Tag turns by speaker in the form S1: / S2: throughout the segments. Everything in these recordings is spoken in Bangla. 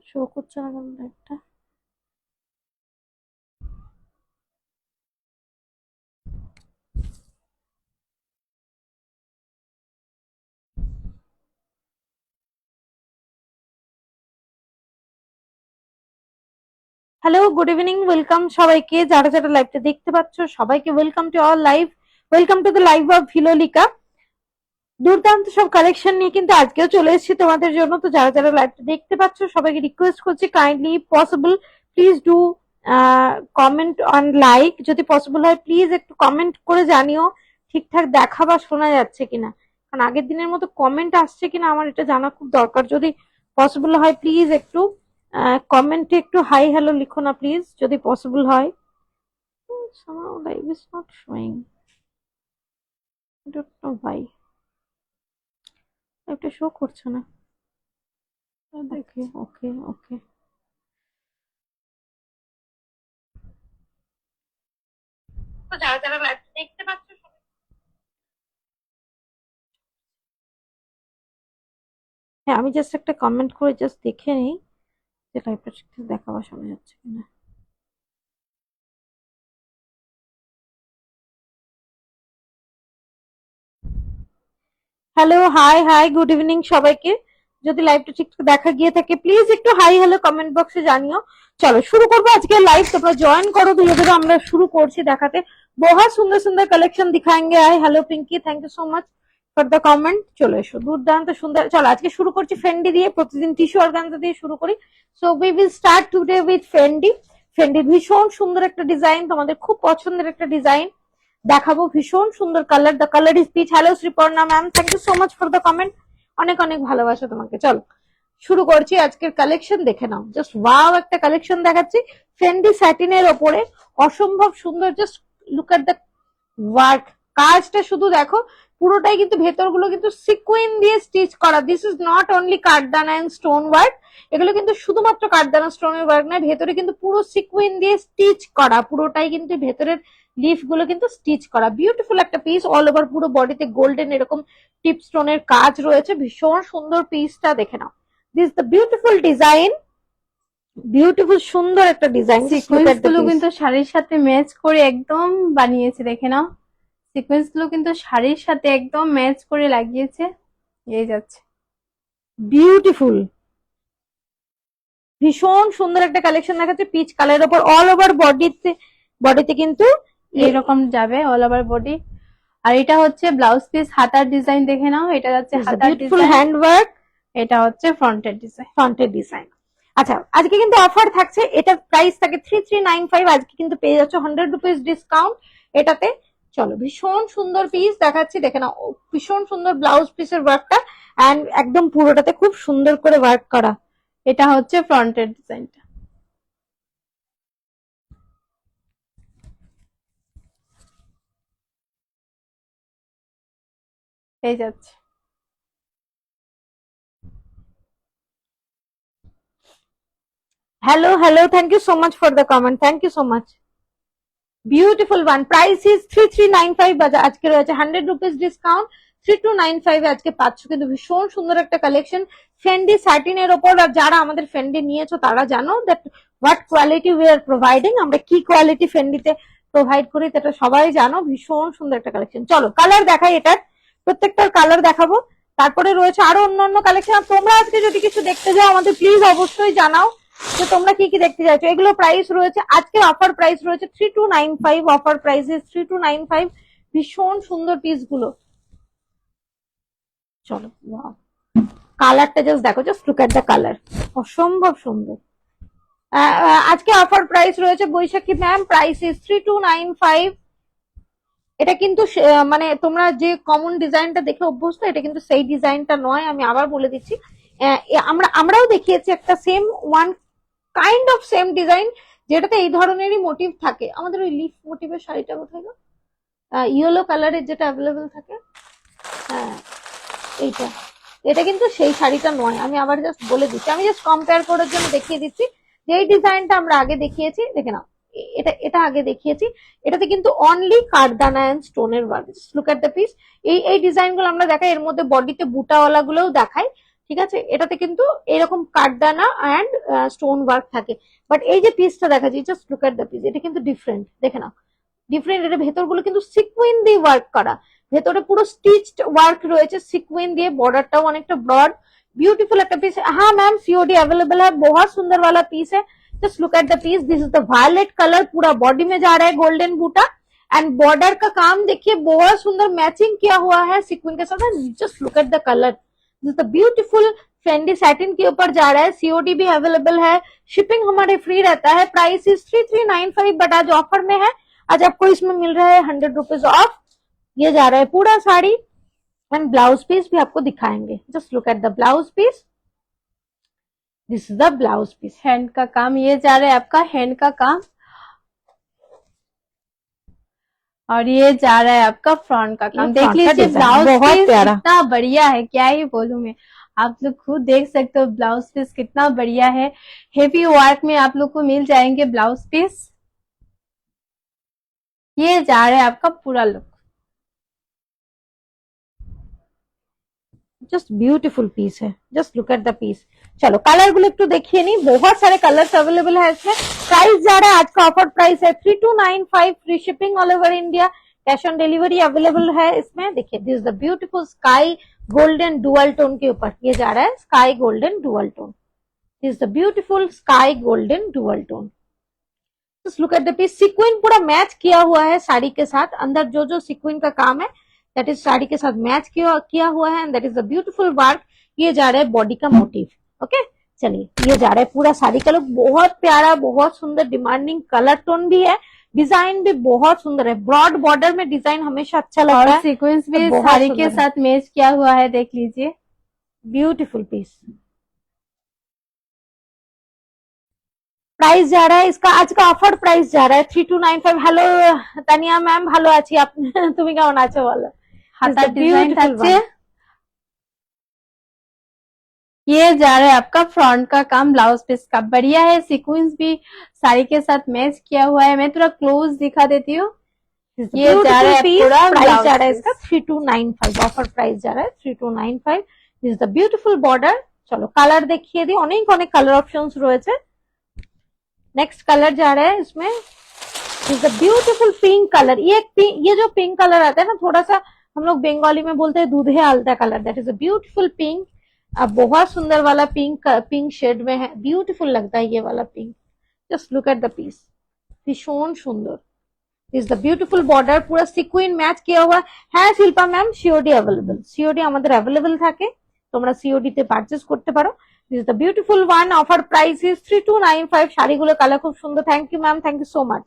S1: শো করছে না কেন একটা? হ্যালো, গুড ইভিনিং, ওয়েলকাম সবাইকে। যারা যারা লাইভটা দেখতে পাচ্ছ সবাইকে welcome to our live, welcome to the live of Vilolika. দুর্দান্ত সব কালেকশন নিয়ে কিন্তু আজকেও চলে এসেছি তোমাদের জন্য। তো যারা যারা লাইভটা দেখতে পাচ্ছ সবাইকে রিকোয়েস্ট করছি, kindly possible please do comment on like. যদি পসিবল হয় প্লিজ একটু কমেন্ট করে জানিও ঠিকঠাক দেখা বা শোনা যাচ্ছে কিনা, কারণ আগের দিনের মতো কমেন্ট আসছে কিনা আমার এটা জানা খুব দরকার। যদি পসিবল হয় প্লিজ একটু কমেন্টে একটু হাই হ্যালো লিখো না প্লিজ, যদি পসিবল হয়। somehow live is not showing, I don't know why একটা শো করছে না। ওকে ওকে ওকে, তো যারা যারা লাইভ দেখতে পাচ্ছ হ্যাঁ, আমি জাস্ট একটা কমেন্ট করে জাস্ট দেখে নিই যে লাইভটা ঠিকঠাক দেখা বা শোনা যাচ্ছে কিনা। Hello, high high, good evening সবাইকে। যদি লাইভটা ঠিকঠাক দেখা গিয়ে থাকে প্লিজ একটু হাই হ্যালো কমেন্ট বক্সে জানিও। চলো শুরু করবো আজকে লাইভ, তোমরা জয়েন করো। ধীরে ধীরে আমরা শুরু করছি দেখাতে। बहुत সুন্দর সুন্দর কালেকশন দিখাएंगे। আই hello Pinky, thank you so much for the comment. চলে এসো, দুর্দান্ত সুন্দর। চলো আজকে শুরু করছি ফেন্ডি দিয়ে, প্রতিদিন টিস্যু অর্গানজা দিয়ে শুরু করি। So we will start today with Fendi. ফেন্ডির ভীষণ সুন্দর একটা ডিজাইন, তোমাদের খুব পছন্দের একটা ডিজাইন দেখাবো। ভীষণ সুন্দর colour, the colour is peach. Hello Sriparna ma'am, thank you so much for the comment. অনেক অনেক ভালোবাসা তোমাকে। চলো শুরু করছি আজকের কালেকশন, দেখে নাও। জাস্ট ওয়াও একটা কালেকশন দেখাচ্ছি ফেন্ডি স্যাটিনের ওপরে, অসম্ভব সুন্দর। Just look at the work, কাজটা শুধু দেখো। পুরোটাই কিন্তু ভেতরগুলো কিন্তু সিকুইন দিয়ে স্টিচ করা। দিস ইজ নট অনলি কাঠদানা এন্ড স্টোন ওয়ার্ক, এগুলো কিন্তু শুধুমাত্র কাঠদানা স্টোনের ওয়ার্ক নয়, ভেতরে কিন্তু পুরো সিকুইন দিয়ে স্টিচ করা। পুরোটাই কিন্তু ভেতরের লিফ গুলো কিন্তু স্টিচ করা। বিউটিফুল একটা পিস, অল ওভার পুরো বডিতে গোল্ডেন এরকম টিপ স্টোনের কাজ রয়েছে। ভীষণ সুন্দর পিসটা, দেখে নাও। This the beautiful design, beautiful সুন্দর একটা ডিজাইন।
S2: সিকোয়েন্স গুলো কিন্তু শাড়ির সাথে ম্যাচ করে একদম বানিয়েছে, দেখে নাও। সিকোয়েন্স গুলো কিন্তু শাড়ির সাথে একদম ম্যাচ করে লাগিয়েছে, এই যাচ্ছে।
S1: বিউটিফুল, ভীষণ সুন্দর একটা কালেকশন দেখাচ্ছে পিচ কালারের উপর। অল ওভার বডিতে কিন্তু
S2: এরকম যাবে অল ওভার বডি। আর এটা হচ্ছে ব্লাউজ পিস, হাতার ডিজাইন দেখে নাও। এটা যাচ্ছে হাতার
S1: বিউটিফুল
S2: ডিজাইন,
S1: হ্যান্ড ওয়ার্ক,
S2: এটা হচ্ছে ফ্রন্টের ডিজাইন।
S1: ফ্রন্টের ডিজাইন। আচ্ছা আজকে কিন্তু অফার থাকছে, এটা প্রাইস থাকে 3395, আজকে কিন্তু পেয়ে যাচ্ছে 100 রুপিস ডিসকাউন্ট এটাতে। চলো ভীষণ সুন্দর পিস দেখাচ্ছি, দেখে নাও। ভীষণ সুন্দর ব্লাউজ পিসের ওয়ার্কটা, এন্ড একদম পুরোটাতে খুব সুন্দর করে ওয়ার্ক করা।
S2: এটা হচ্ছে ফ্রন্টের ডিজাইনটা, এই যাচ্ছে।
S1: Hello hello, thank you so much for the comment, thank you so much. Beautiful one, price is 3395, আজকে রয়েছে 100 রুপিস ডিসকাউন্ট। 3295 আজকে পাচ্ছ কিন্তু ভীষণ সুন্দর একটা কালেকশন ফেন্ডি স্যাটিন এর ওপর। আর যারা আমাদের ফেন্ডি নিয়েছো তারা জানো that what quality we are providing, আমরা কি কোয়ালিটি ফেন্ডিতে প্রোভাইড করি সেটা সবাই জানো। ভীষণ সুন্দর একটা কালেকশন। চলো কালার দেখাই, এটার প্রত্যেকটার কালার দেখাবো। তারপরে রয়েছে আরো অন্যান্য কালেকশন। তোমরা আজকে যদি কিছু দেখতে যাও আমাদের প্লিজ অবশ্যই জানাও যে তোমরা কি কি দেখতে চাইছো। এগুলো প্রাইস রয়েছে, আজকের অফার প্রাইস রয়েছে 3295, অফার প্রাইস ইজ 3295। ভীষণ সুন্দর পিস গুলো। চলো কালারটা জাস্ট দেখো, just look at the colour, অসম্ভব সুন্দর। আজকে অফার প্রাইস রয়েছে বৈশাখী ম্যাম, প্রাইস ইজ 3295। এটা কিন্তু মানে তোমরা যে কমন ডিজাইনটা দেখে অভ্যস্ত, এটা কিন্তু সেই ডিজাইনটা নয়, আমি আবার বলে দিচ্ছি। আমরাও দেখিয়েছি একটা same one kind of same design, যেটাতে এই ধরনেরই মোটিভ থাকে। আমাদের ওই লিফ মোটিভের শাড়িটা কোথায় গো, ইয়েলো কালারের যেটা অ্যাভেলেবেল থাকে, হ্যাঁ এইটা। এটা কিন্তু সেই শাড়িটা নয়, আমি আবার জাস্ট বলে দিচ্ছি, আমি জাস্ট কম্পেয়ার করার জন্য দেখিয়ে দিচ্ছি যে এই ডিজাইনটা আমরা আগে দেখিয়েছি, দেখে নাও। এটা এটা আগে দেখিয়েছি, এটাতে কিন্তু অনলি কাঠদানা এন্ড স্টোনের work. Look at the piece. এই ডিজাইন গুলো আমরা দেখাই, এর মধ্যে বডিতে বুটাওয়ালা গুলোও দেখাই। ঠিক আছে, এটাতে কিন্তু এরকম কাঠদানা অ্যান্ড স্টোন ওয়ার্ক থাকে। বাট এই যে পিসটা দেখাচ্ছি, just look at the piece, এটা কিন্তু ডিফারেন্ট, দেখে নাও ডিফারেন্ট। এটা ভেতরগুলো কিন্তু সিকুইন দিয়ে ওয়ার্ক করা, ভেতরে পুরো স্টিচড ওয়ার্ক রয়েছে সিকুইন দিয়ে, बॉर्डरটাও অনেকটা ব্রড, ब्यूटीफुल একটা পিস। हाँ मैम सीओडी अवेलेबल है, बहुत सुंदर वाला पीस है। Just look at the piece, this is the violet colour, पूरा बॉडी में जा रहा है गोल्डन बूटा एंड बॉर्डर का काम देखिए बहुत सुंदर मैचिंग किया हुआ है सिक्विन के साथ। Just look at the colour, this is the beautiful Fendi satin के ऊपर जा रहा है, सीओडी भी अवेलेबल है, शिपिंग हमारे फ्री रहता है। प्राइस इज 3395, बट आज ऑफर में है, आज आपको इसमें मिल रहा है 100 रुपीज ऑफ। ये जा रहा है पूरा साड़ी एंड ब्लाउज पीस भी आपको दिखाएंगे। Just look at the blouse piece, this is the blouse piece.
S2: Hand का काम, ये जा रहा है आपका हैंड का काम, और ये जा रहा है आपका फ्रंट का काम। देख
S1: front का
S2: लीजिए
S1: design,
S2: ब्लाउज
S1: बहुत
S2: पीस
S1: प्यारा।
S2: कितना बढ़िया है, क्या ही बोलूं मैं, आप लोग खुद देख सकते हो ब्लाउज पीस कितना बढ़िया है। हेवी वर्क में आप लोग को मिल जाएंगे ब्लाउज पीस। ये जा रहा है आपका पूरा लुक,
S1: जस्ट ब्यूटीफुल पीस है, just look at the piece. चलो कलर गुलो एकटू देखिए, नहीं बहुत सारे कलर्स अवेलेबल है इसमें। प्राइस जा रहा है, आज का ऑफर प्राइस है 3295, free shipping all over India, cash on delivery available है इसमें। देखिए this is the beautiful sky golden dual tone के ऊपर ये जा रहा है, sky golden dual tone, this is the beautiful sky golden dual tone. Just look at the piece, sequence पूरा मैच किया हुआ है साड़ी के साथ, अंदर जो जो सीक्वेंस का काम है दैट इज साड़ी के साथ मैच किया हुआ है and that is the beautiful work. ये जा रहा है बॉडी का मोटिव। ओके चलिए, ये जा रहा है पूरा साड़ी का लुक, बहुत प्यारा, बहुत सुंदर, डिमांडिंग कलर टोन भी है, डिजाइन भी बहुत सुंदर है, ब्रॉड बॉर्डर में डिजाइन हमेशा अच्छा लगता
S2: और
S1: है,
S2: सीक्वेंस भी
S1: बहुत
S2: साड़ी
S1: सुंदर
S2: के
S1: है।
S2: साथ मैच किया हुआ है, देख लीजिए
S1: ब्यूटीफुल पीस। প্রাইস যা रहा है इसका, आज का ऑफर प्राइस जा रहा है 3295। হ্যালো তানিয়া ম্যাম, ভালো আছি, আপনি তুমি কেমন আছো বলো?
S2: हाथा डिजाइन
S1: beautiful
S2: থাকছে।
S1: one।
S2: ये जा रहा है आपका फ्रंट का काम, ब्लाउज पीस का बढ़िया है, सीक्वेंस भी साड़ी के साथ मैच किया हुआ है। मैं थोड़ा क्लोज दिखा देती हूँ। ये जा रहा है पूरा
S1: प्राइस जा रहा है
S2: ब्लाउज
S1: इसका 3295, ऑफर प्राइस जा रहा है 3295। This is the beautiful border. चलो কালার দেখিয়ে দিই, অনেক অনেক কালার অপশনস রয়েছে। नेक्स्ट कलर जा रहा है इसमें, is the beautiful pink colour. ये जो पिंक कलर आता है ना, थोड़ा सा हम लोग बंगाली में बोलते हैं दूधे आलता colour, that is a beautiful pink. अब बहुत सुंदर वाला पिंक, पिंक शेड में है, ब्यूटीफुल लगता है ये वाला pink. Just look at the piece, भीषण सुंदर, इज द ब्यूटीफुल बॉर्डर, पूरा सिक्विन मैच किया हुआ है। Shilpa ma'am COD available, COD আমাদের अवेलेबल থাকে, তোমরা সিওডি তে পারচেজ করতে পারো। This is the beautiful one, offer price is 3295। শাড়িগুলো কালার খুব সুন্দর, thank you ma'am, thank you so much.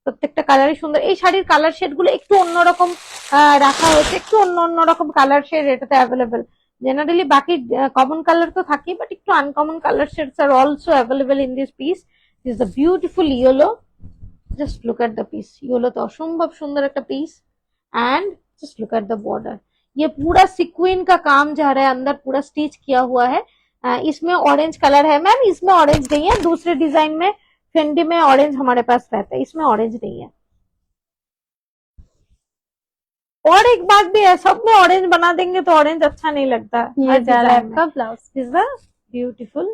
S1: প্রত্যেকটা কালারই সুন্দর, এই শাড়ির কালার শেড গুলো একটু অন্যরকম রাখা হয়েছে, একটু অন্য রকম কালার শেড এটাতে অ্যাভেলেবেল। জেনারেলি বাকি কমন কালার তো থাকেই, বাট একটু uncommon colour shades are also available in this piece. This is the beautiful yellow, just look at the piece, yellow तो असंभव सुंदर एक piece and just look at the border. ये पूरा सिक्विन का काम जा रहा है, अंदर पूरा स्टिच किया हुआ है। इसमें ऑरेंज कलर है मैम, इसमें ऑरेंज नहीं है, दूसरे डिजाइन में फेंडी में ऑरेंज हमारे पास रहता है, इसमें ऑरेंज नहीं है। और एक बात भी है, सब में ऑरेंज बना देंगे तो ऑरेंज अच्छा नहीं लगता।
S2: ये जा रहा है आपका blouse,
S1: is the beautiful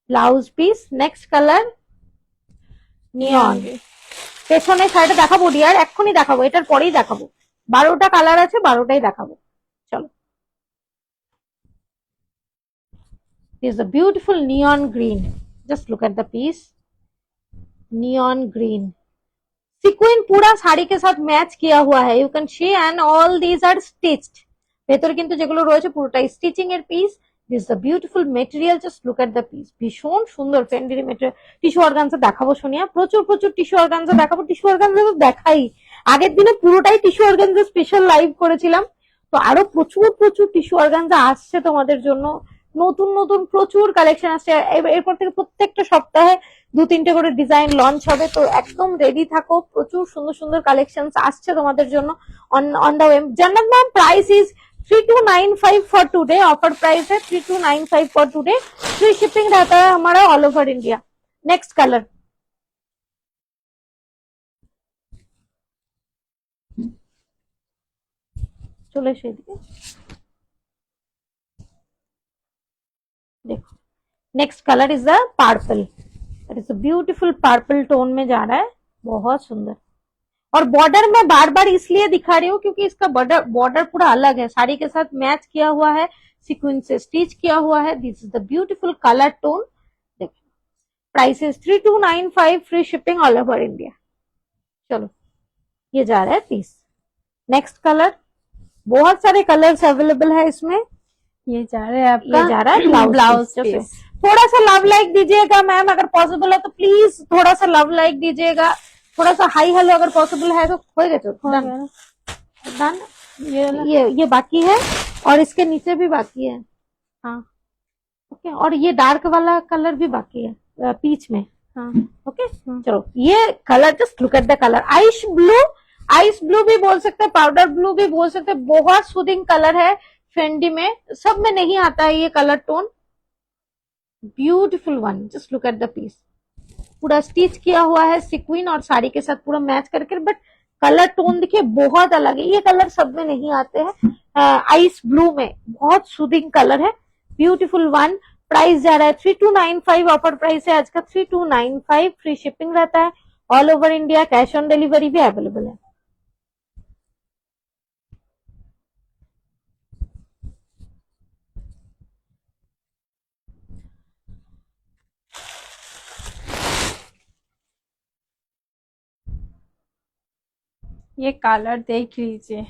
S1: blouse piece. Next colour neon, পেছনের সাইডে দেখাবো ডিয়ার, এক্ষুনি দেখাবো, এটার পরেই দেখাবো, 12টা কালার আছে, 12টাই দেখাবো। চলো, is a beautiful neon green, just look at the piece, neon green, sequence पूरा साड़ी के साथ मैच किया हुआ है, you can see and all these are stitched। ভেতরে কিন্তু যেগুলো রয়েছে পুরোটাই স্টিচিং এর piece. This is the beautiful material, just look at the piece, ভীষণ সুন্দর ফেন্ডি মেটেরিয়াল। টিস্যু অর্গানজা দেখাবো সোনিয়া, প্রচুর প্রচুর টিস্যু অর্গানজা দেখাবো, টিস্যু অর্গানজা তো দেখাই, আগের দিনে পুরোটাই টিস্যু অর্গানজা স্পেশাল লাইভ করেছিলাম, তো আরো প্রচুর প্রচুর টিস্যু অর্গানজা আসছে তোমাদের জন্য, নতুন নতুন প্রচুর কালেকশন আসছে। এরপর থেকে প্রত্যেকটা সপ্তাহে 2-3টে করে ডিজাইন লঞ্চ হবে, তো একদম রেডি থাকো, প্রচুর সুন্দর সুন্দর কালেকশন আসছে তোমাদের জন্য অন দ্য ওয়ে। জান্নাত ma'am, price is 3295 for today, offer price है 3295 फॉर टुडे, फ्री शिपिंग रहता है हमारा all over India. Next colour, চলে সেদিকে next colour is the purple, that is a beautiful purple tone में जा रहा है, बहुत सुंदर। और बॉर्डर में बार बार इसलिए दिखा रही हूँ क्योंकि इसका बॉर्डर बॉर्डर पूरा अलग है, साड़ी के साथ मैच किया हुआ है, सीक्वेंस से स्टिच किया हुआ है। This is the beautiful colour tone. देखिए price is 3295, free shipping all over India. चलो ये जा रहा है पीस। नेक्स्ट कलर, बहुत सारे कलर्स अवेलेबल है इसमें।
S2: ये जा रहा है आपका,
S1: ये जा रहा है
S2: ब्लाउज
S1: पीस।
S2: पीस।
S1: थोड़ा सा लव लाइक दीजिएगा मैम, अगर पॉसिबल है तो प्लीज थोड़ा सा लव लाइक दीजिएगा, थोड़ा सा हाई हेलो अगर पॉसिबल है तो। हो गया डन। ये बाकी है और इसके नीचे भी बाकी है।
S2: हाँ
S1: ओके, और ये डार्क वाला कलर भी बाकी है पीच में।
S2: हाँ
S1: ओके चलो, ये colour just look at the colour, ice blue भी बोल सकते हैं, पाउडर ब्लू भी बोल सकते हैं, बहुत सूदिंग कलर है। फेंडी में सब में नहीं आता है ये colour tone. Beautiful one, just look at the piece, पूरा स्टिच किया हुआ है सिक्विन और साड़ी के साथ पूरा मैच करके, बट कलर टोन देखिए बहुत अलग है। ये कलर सब में नहीं आते हैं। आइस ब्लू में बहुत सूदिंग कलर है, ब्यूटीफुल वन। प्राइस जा रहा है 3295, ऑफर प्राइस है आज का 3295, फ्री शिपिंग रहता है all over India, cash on delivery भी अवेलेबल है।
S2: ये कलर देख लीजिए,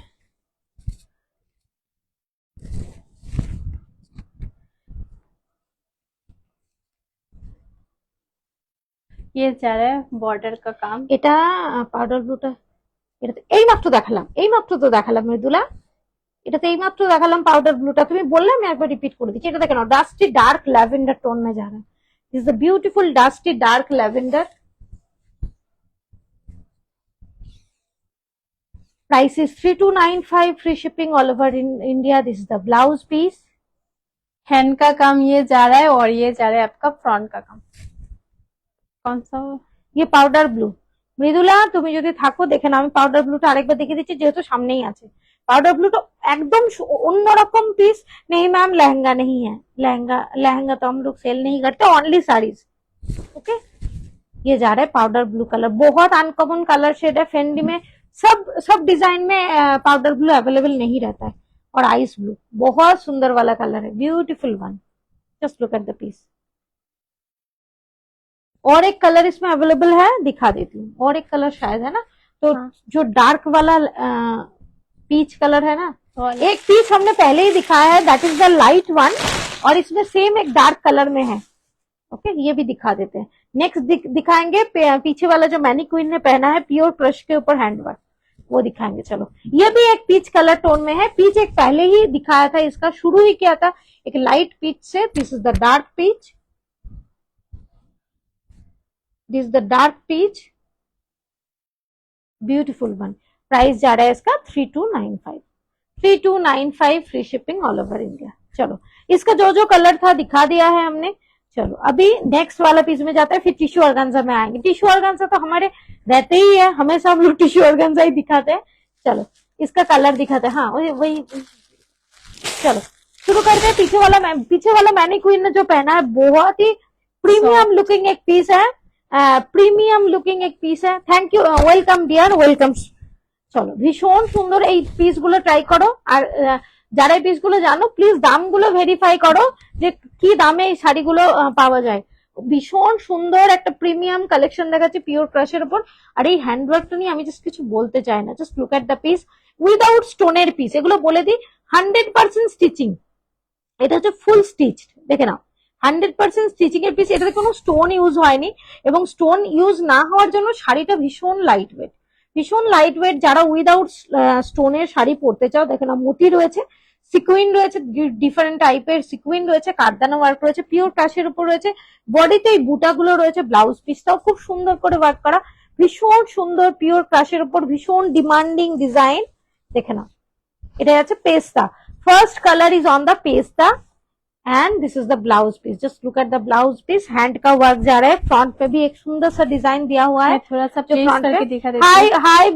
S2: ये जा रहा है বর্ডার का काम।
S1: এটা পাউডার ব্লুটা, এটা এইমাত্র দেখালাম মৃদুলা, এটাতে এইমাত্র দেখালাম পাউডার ব্লুটা, তুমি বললে আমি একবার রিপিট করে দিচ্ছি। এটা দেখে নাও, ডাস্টি ডার্ক ল্যাভেন্ডার टोन में जा रहा है, this is the beautiful dusty dark lavender. Price is 3295, free shipping all over India. This is the blouse piece,
S2: hand का काम ये जा रहा है और ये जा रहा है आपका फ्रंट का काम। कौन सा?
S1: ये पाउডার ব্লু। মৃদুলা তুমি যদি থাকো দেখে নাও, আমি পাউডার ব্লুটা আরেকবার দেখিয়ে দিচ্ছি যেহেতু সামনেই আছে। पाउडर ब्लू तो एकदम अन्यरकम पीस। नहीं मैम लहंगा नहीं है, लहंगा तो हम लोग सेल नहीं करते, ओनली साड़ीज। ओके, ये जा रहा है पाउडर ब्लू कलर, बहुत अनकॉमन कलर शेड है। फेंडी में सब डिजाइन में पाउडर ब्लू अवेलेबल नहीं रहता है। और आइस ब्लू बहुत सुंदर वाला कलर है, beautiful one, just look at the piece. और एक कलर इसमें अवेलेबल है, दिखा देती हूँ। और एक कलर शायद है ना, तो
S2: हाँ।
S1: जो डार्क वाला पीच कलर है ना, एक पीच हमने पहले ही दिखाया है, that is the light one, और इसमें सेम एक डार्क कलर में है। ओके, ये भी दिखा देते हैं। नेक्स्ट दिखाएंगे पीछे वाला जो मैनीक्वीन ने पहना है प्योर क्रश के ऊपर हैंडवर्क, वो दिखाएंगे। चलो, ये भी एक पीच कलर टोन में है। पीच एक पहले ही दिखाया था, इसका शुरू ही किया था एक लाइट पीच से। This is the dark peach, this the dark peach, beautiful one. Price जा रहा है इसका 3295, free shipping all over India. चलो, इसका जो जो कलर था दिखा दिया है हमने। चलो, अभी नेक्स्ट वाला पीस में जाता है, फिर टिश्यू ऑर्गेन्जा में आएंगे। टिश्यू ऑर्गेन्जा तो हमारे रहते ही है, हमेशा हम लोग टिश्यू ऑर्गेन्जा ही दिखाते हैं। चलो, इसका कलर दिखाते हैं। हाँ, वही। चलो शुरू करते हैं। पीछे वाला मैनीक्वीन ने जो पहना है बहुत ही प्रीमियम लुकिंग एक पीस है, प्रीमियम लुकिंग एक पीस है। Thank you, welcome dear, welcome. চলো, ভীষণ সুন্দর এই পিস গুলো ট্রাই করো। আর যারা এই পিস গুলো জানো প্লিজ দামগুলো ভেরিফাই করো যে কি দামে এই শাড়িগুলো পাওয়া যায়। ভীষণ সুন্দর একটা প্রিমিয়াম কালেকশন দেখাচ্ছে পিওর ক্রাশের উপর। আর এই হ্যান্ডওয়ার্কটা নিয়ে আমি জাস্ট কিছু বলতে চাই না, just look at the piece without স্টোনের পিস। এগুলো বলে দিই 100% স্টিচিং, এটা হচ্ছে ফুল স্টিচ, দেখে নাও 100% স্টিচিং এর পিস। এটাতে কোনো স্টোন ইউজ হয়নি, এবং স্টোন ইউজ না হওয়ার জন্য শাড়িটা ভীষণ লাইট ওয়েট, ভীষণ লাইট ওয়েট। যারা উইদাউট স্টোনের শাড়ি পরতে চাও, দেখে না মোতি রয়েছে, সিকুইন রয়েছে, ডিফারেন্ট টাইপের সিকুইন রয়েছে, কারদানা ওয়ার্ক রয়েছে, পিওর কাশের উপর রয়েছে, বডিতে এই বুটাগুলো রয়েছে, ব্লাউজ পিসটাও খুব সুন্দর করে ওয়ার্ক করা, ভীষণ সুন্দর পিওর কাশের উপর, ভীষণ ডিমান্ডিং ডিজাইন। দেখে না, এটা আছে পেস্তা, first colour is on the पेस्ता and this is the blouse piece. Just look at the blouse piece, hand का वर्क जा रहा है। फ्रंट पे भी एक सुंदर सा डिजाइन दिया हुआ है,
S2: थोड़ा सा
S1: जो
S2: प्लेस
S1: फ्रंट
S2: करके
S1: पे।
S2: दिखा देती हूँ।
S1: Hi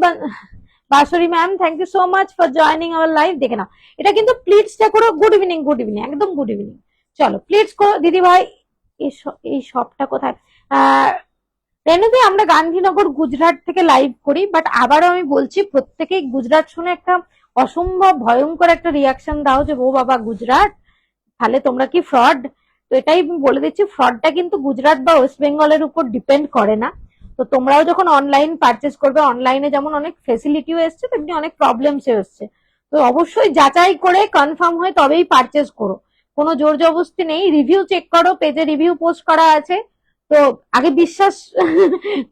S1: Basuri ma'am, thank you so much for joining our live. देखে না, এটা কিন্তু প্লিটসটা করো। গুড ইভিনিং, একদম গুড ইভিনিং। চলো প্লিটস করো দিদি ভাই, এই শপটা কোথায়? রেনুদি, আমরা গান্ধীনগর গুজরাট থেকে লাইভ করি, বাট আবারও আমি বলছি প্রত্যেকেই গুজরাট শুনে একটা অসম্ভব ভয়ঙ্কর একটা রিয়াকশন দাও যে ও বাবা গুজরাট, তাহলে তোমরা কি ফ্রড? তো এটাই আমি বলে দিচ্ছি, ফ্রডটা কিন্তু গুজরাট বা ওয়েস্ট বেঙ্গলের উপর ডিপেন্ড করে না। তো তোমরাও যখন অনলাইন পারচেস করবে, অনলাইনে যেমন অনেক ফেসিলিটিও এসছে তেমনি অনেক প্রবলেমসও এসছে। তো অবশ্যই যাচাই করে কনফার্ম হয়ে তবেই পারচেস করো, কোনো জোর জবরদস্তি নেই। রিভিউ চেক করো, পেজে রিভিউ পোস্ট করা আছে, তো আগে বিশ্বাস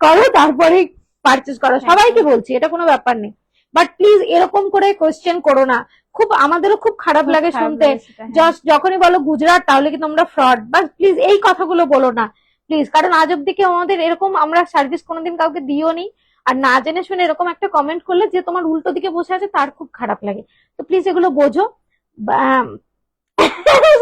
S1: করো তারপরে পারচেস করো। সবাইকে বলছি, এটা কোনো ব্যাপার নেই, বাট প্লিজ এরকম করে কোয়েশ্চেন করো না। খুব আমাদেরও খুব খারাপ লাগে শুনতে, জাস্ট যখনই বলো গুজরাট তাহলে কি তোমরা ফ্রড, বাস প্লিজ এই কথাগুলো বলো না প্লিজ। কারণ আজ অব্দি কেউ আমাদের এরকম, আমরা সার্ভিস কোনোদিন কাউকে দিও নি, আর না জেনে শুনে এরকম একটা কমেন্ট করলে যে তোমার উল্টো দিকে বসে আছে তার খুব খারাপ লাগে। তো প্লিজ এগুলো বোঝো।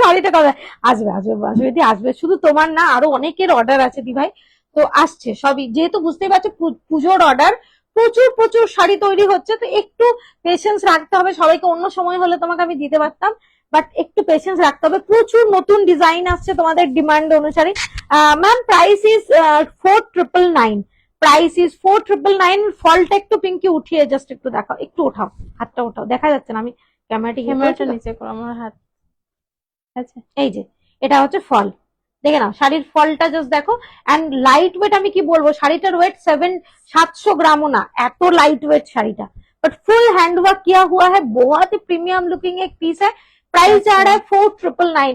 S1: শাড়িটা কবে আসবে? আসবে দি, আসবে। শুধু তোমার না, আরো অনেকের অর্ডার আছে দি ভাই, তো আসছে সবই। যেহেতু বুঝতেই পারছো পুজোর অর্ডার, প্রচুর প্রচুর শাড়ি তৈরি হচ্ছে, তো একটু পেশেন্স রাখতে হবে সবাইকে। অন্য সময় হলে তোমাকে আমি দিতে পারতাম, বাট একটু পেশেন্স রাখতে হবে। প্রচুর নতুন ডিজাইন আসছে তোমাদের ডিমান্ড অনুসারে। Ma'am price is 4999, price is 4999। ফলটা একটু পিঙ্কি উঠিয়ে জাস্ট একটু দেখাও, একটু ওঠাও, হাতটা ওঠাও, দেখা যাচ্ছে না, আমি ক্যামেরাটা
S2: নিচে করো আমার হাত। আচ্ছা,
S1: এই যে এটা হচ্ছে ফল, দেখে নাও শাড়ির ফলটা জাস্ট দেখো। এন্ড লাইট ওয়েট, আমি কি বলবো, শাড়িটার ওয়েট 700 ग्रामও ना, এত লাইট ওয়েট শাড়িটা, बट फुल हैंड वर्क किया हुआ है, बहुत ही प्रीमियम लुकिंग एक पीस है। प्राइस जा रहा है 4999,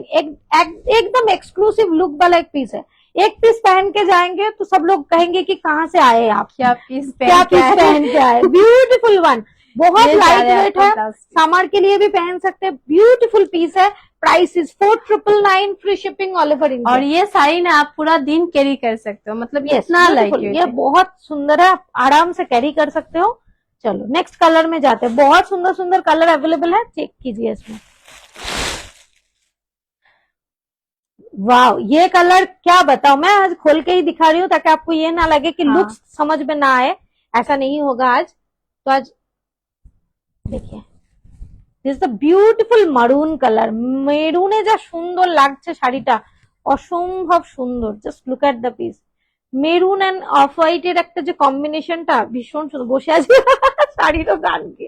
S1: एकदम एक्सक्लूसिव लुक वाला एक पीस है। एक पीस पहन के जाएंगे तो सब लोग कहेंगे कि कहाँ से आए आप,
S2: क्या पीस
S1: पहन के आए। ब्यूटीफुल वन, बहुत लाइट वेट है, समर के लिए भी पहन सकते हैं। ब्यूटीफुल पीस है। Price is 4999, free shipping all over India.
S2: और ये साड़ी ना आप पूरा दिन कैरी कर सकते हो, मतलब इतना लाइट वेट
S1: ये बहुत सुंदर है, आप आराम से कैरी कर सकते हो। चलो नेक्स्ट कलर में जाते हैं, बहुत सुंदर सुंदर कलर अवेलेबल है, चेक कीजिए इसमें। वाह, ये कलर क्या बताओ, मैं आज खोल के ही दिखा रही हूँ ताकि आपको ये ना लगे कि लुक्स समझ में ना आए, ऐसा नहीं होगा आज। तो आज देखिए, this the beautiful maroon colour, মেরুনে যা সুন্দর লাগছে শাড়িটা, অসম্ভব সুন্দর। Just look at the piece, maroon and off white এর একটা যে কম্বিনেশনটা ভীষণ সুন্দর। বসে আছে শাড়িরও গানকে,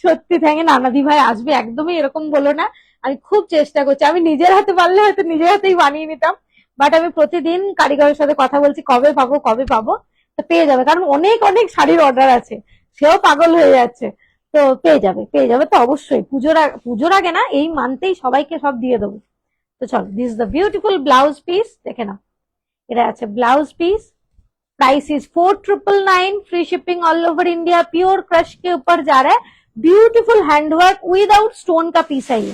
S1: সত্যি থ্যাংক ইউ। নানাদি ভাই আসবে, একদমই এরকম বলো না, আমি খুব চেষ্টা করছি। আমি নিজের হাতে পারলে হয়তো নিজের হাতেই বানিয়ে নিতাম, বাট আমি প্রতিদিন কারিগরের সাথে কথা বলছি কবে পাবো কবে পাবো, তো পেয়ে যাবে, কারণ অনেক অনেক শাড়ির অর্ডার আছে, সেও পাগল হয়ে যাচ্ছে। তো পেয়ে যাবে তো অবশ্যই, পুজোর আগে না, এই মানতেই সবাইকে সব দিয়ে দেবো। তো চলো, this the beautiful blouse piece, দেখে নাও, এটা আছে blouse piece. Price is 4999, free shipping all over India. Pure crush के ऊपर जा रहा है, ब्यूटीफुल हैंडवर्क विदाउट स्टोन का पीस है ये,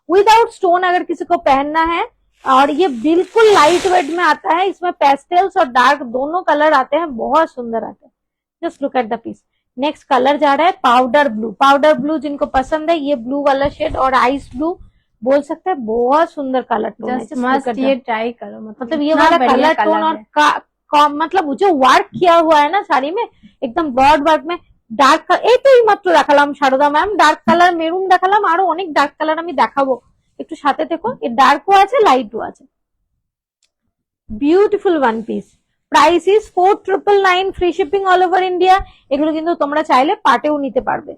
S1: विदाउट स्टोन अगर किसी को पहनना है। और ये बिल्कुल लाइट वेट में आता है, इसमें पेस्टल्स और डार्क दोनों कलर आते हैं, बहुत सुंदर आते हैं। Just look at the piece. Next colour जा रहा है पाउडर ब्लू, पाउडर ब्लू जिनको पसंद है, ये ब्लू वाला शेड और आइस ब्लू बोल सकते हैं, बहुत सुंदर कलर टोन है।
S2: मस्त, ये ट्राई करो,
S1: मतलब ये वाला कलर टोन और मतलब जो वर्क किया हुआ है ना साड़ी में, एकदम ब्रॉड वर्क में डार्क, এই তো এইমাত্র দেখালাম Sarada ma'am, dark colour maroon দেখালাম, আরো অনেক ডার্ক কালার আমি দেখাবো, একটু সাথে দেখো। এর ডার্কও আছে লাইটও আছে। Beautiful one piece. Price is 4999, free shipping all over India. এগুলো কিন্তু তোমরা চাইলে পাটেও নিতে পারবে।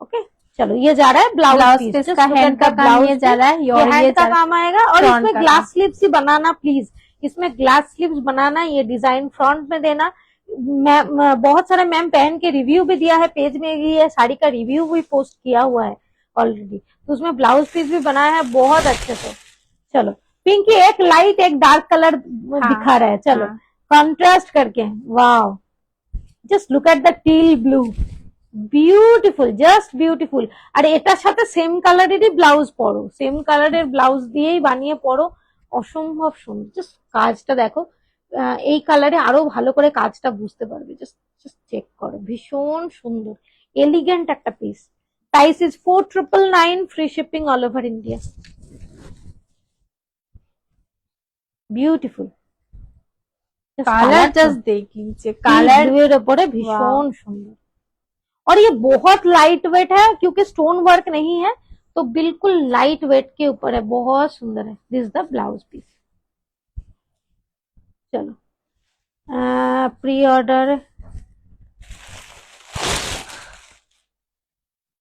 S1: ओके चलो, ये जा रहा है ब्लाउज पीस
S2: का, हैंड का काम ये जा रहा है,
S1: और ये का काम आएगा। और इसमें glass sleeves he banana please, इसमें ग्लास स्लीव्स बनाना, ये डिजाइन फ्रंट में देना। बहुत सारे मैम पहन के रिव्यू भी दिया है, पेज में भी है, साड़ी का रिव्यू भी पोस्ट किया हुआ है ऑलरेडी, तो उसमें ब्लाउज पीस भी बनाया है बहुत अच्छे से। चलो पिंकी, एक लाइट एक डार्क कलर दिखा रहा है, चलो कॉन्ट्रास्ट करके, wow, just look at the teal blue, beautiful, just beautiful. আর এটার সাথে সেম কালারেরই ব্লাউজ পরো, সেম কালারের ব্লাউজ দিয়েই বানিয়ে পরো, অসম্ভব সুন্দর। জাস্ট কাজটা দেখো, এই কালারে আরো ভালো করে কাজটা বুঝতে পারবে। জাস্ট চেক করো, ভীষণ সুন্দর এলিগেন্ট একটা piece. Price is 4999, free shipping all over India. Beautiful
S2: colour, just দেখ लीजिए, কালার
S1: এর উপরে ভীষণ সুন্দর। और ये बहुत लाइट वेट है क्योंकि स्टोन वर्क नहीं है, तो बिल्कुल लाइट वेट के ऊपर है, बहुत सुंदर है। This the blouse piece. চলো প্রি অর্ডার,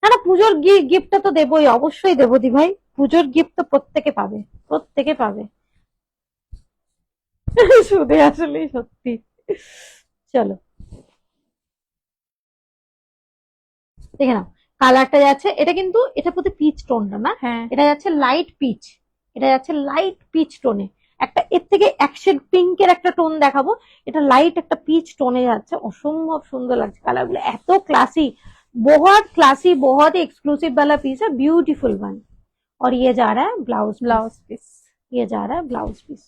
S1: না না পুজোর গিফটটা তো দেবোই, অবশ্যই দেবো দি ভাই, পুজোর গিফট তো প্রত্যেকে পাবে, প্রত্যেকে পাবে। শুধু আসলেই সত্যি। চলো দেখে নাও কালারটা যাচ্ছে, এটা কিন্তু এটা প্রতি পিচ টোনটা না,
S2: হ্যাঁ
S1: এটা যাচ্ছে লাইট পিচ, এটা যাচ্ছে লাইট পিচ টোনে। একটা এর থেকে এক শেড পিঙ্কের একটা টোন দেখাবো, এটা লাইট একটা পিচ টোনে যাচ্ছে, অসম্ভব সুন্দর লাগছে কালারগুলো, এত क्लासी, बहुत क्लासी, बहुत ही एक्सक्लूसिव वाला पीस है, ब्यूटीफुल वन। और ये जा रहा है ब्लाउज,
S2: ब्लाउज पीस,
S1: ये जा रहा है ब्लाउज पीस।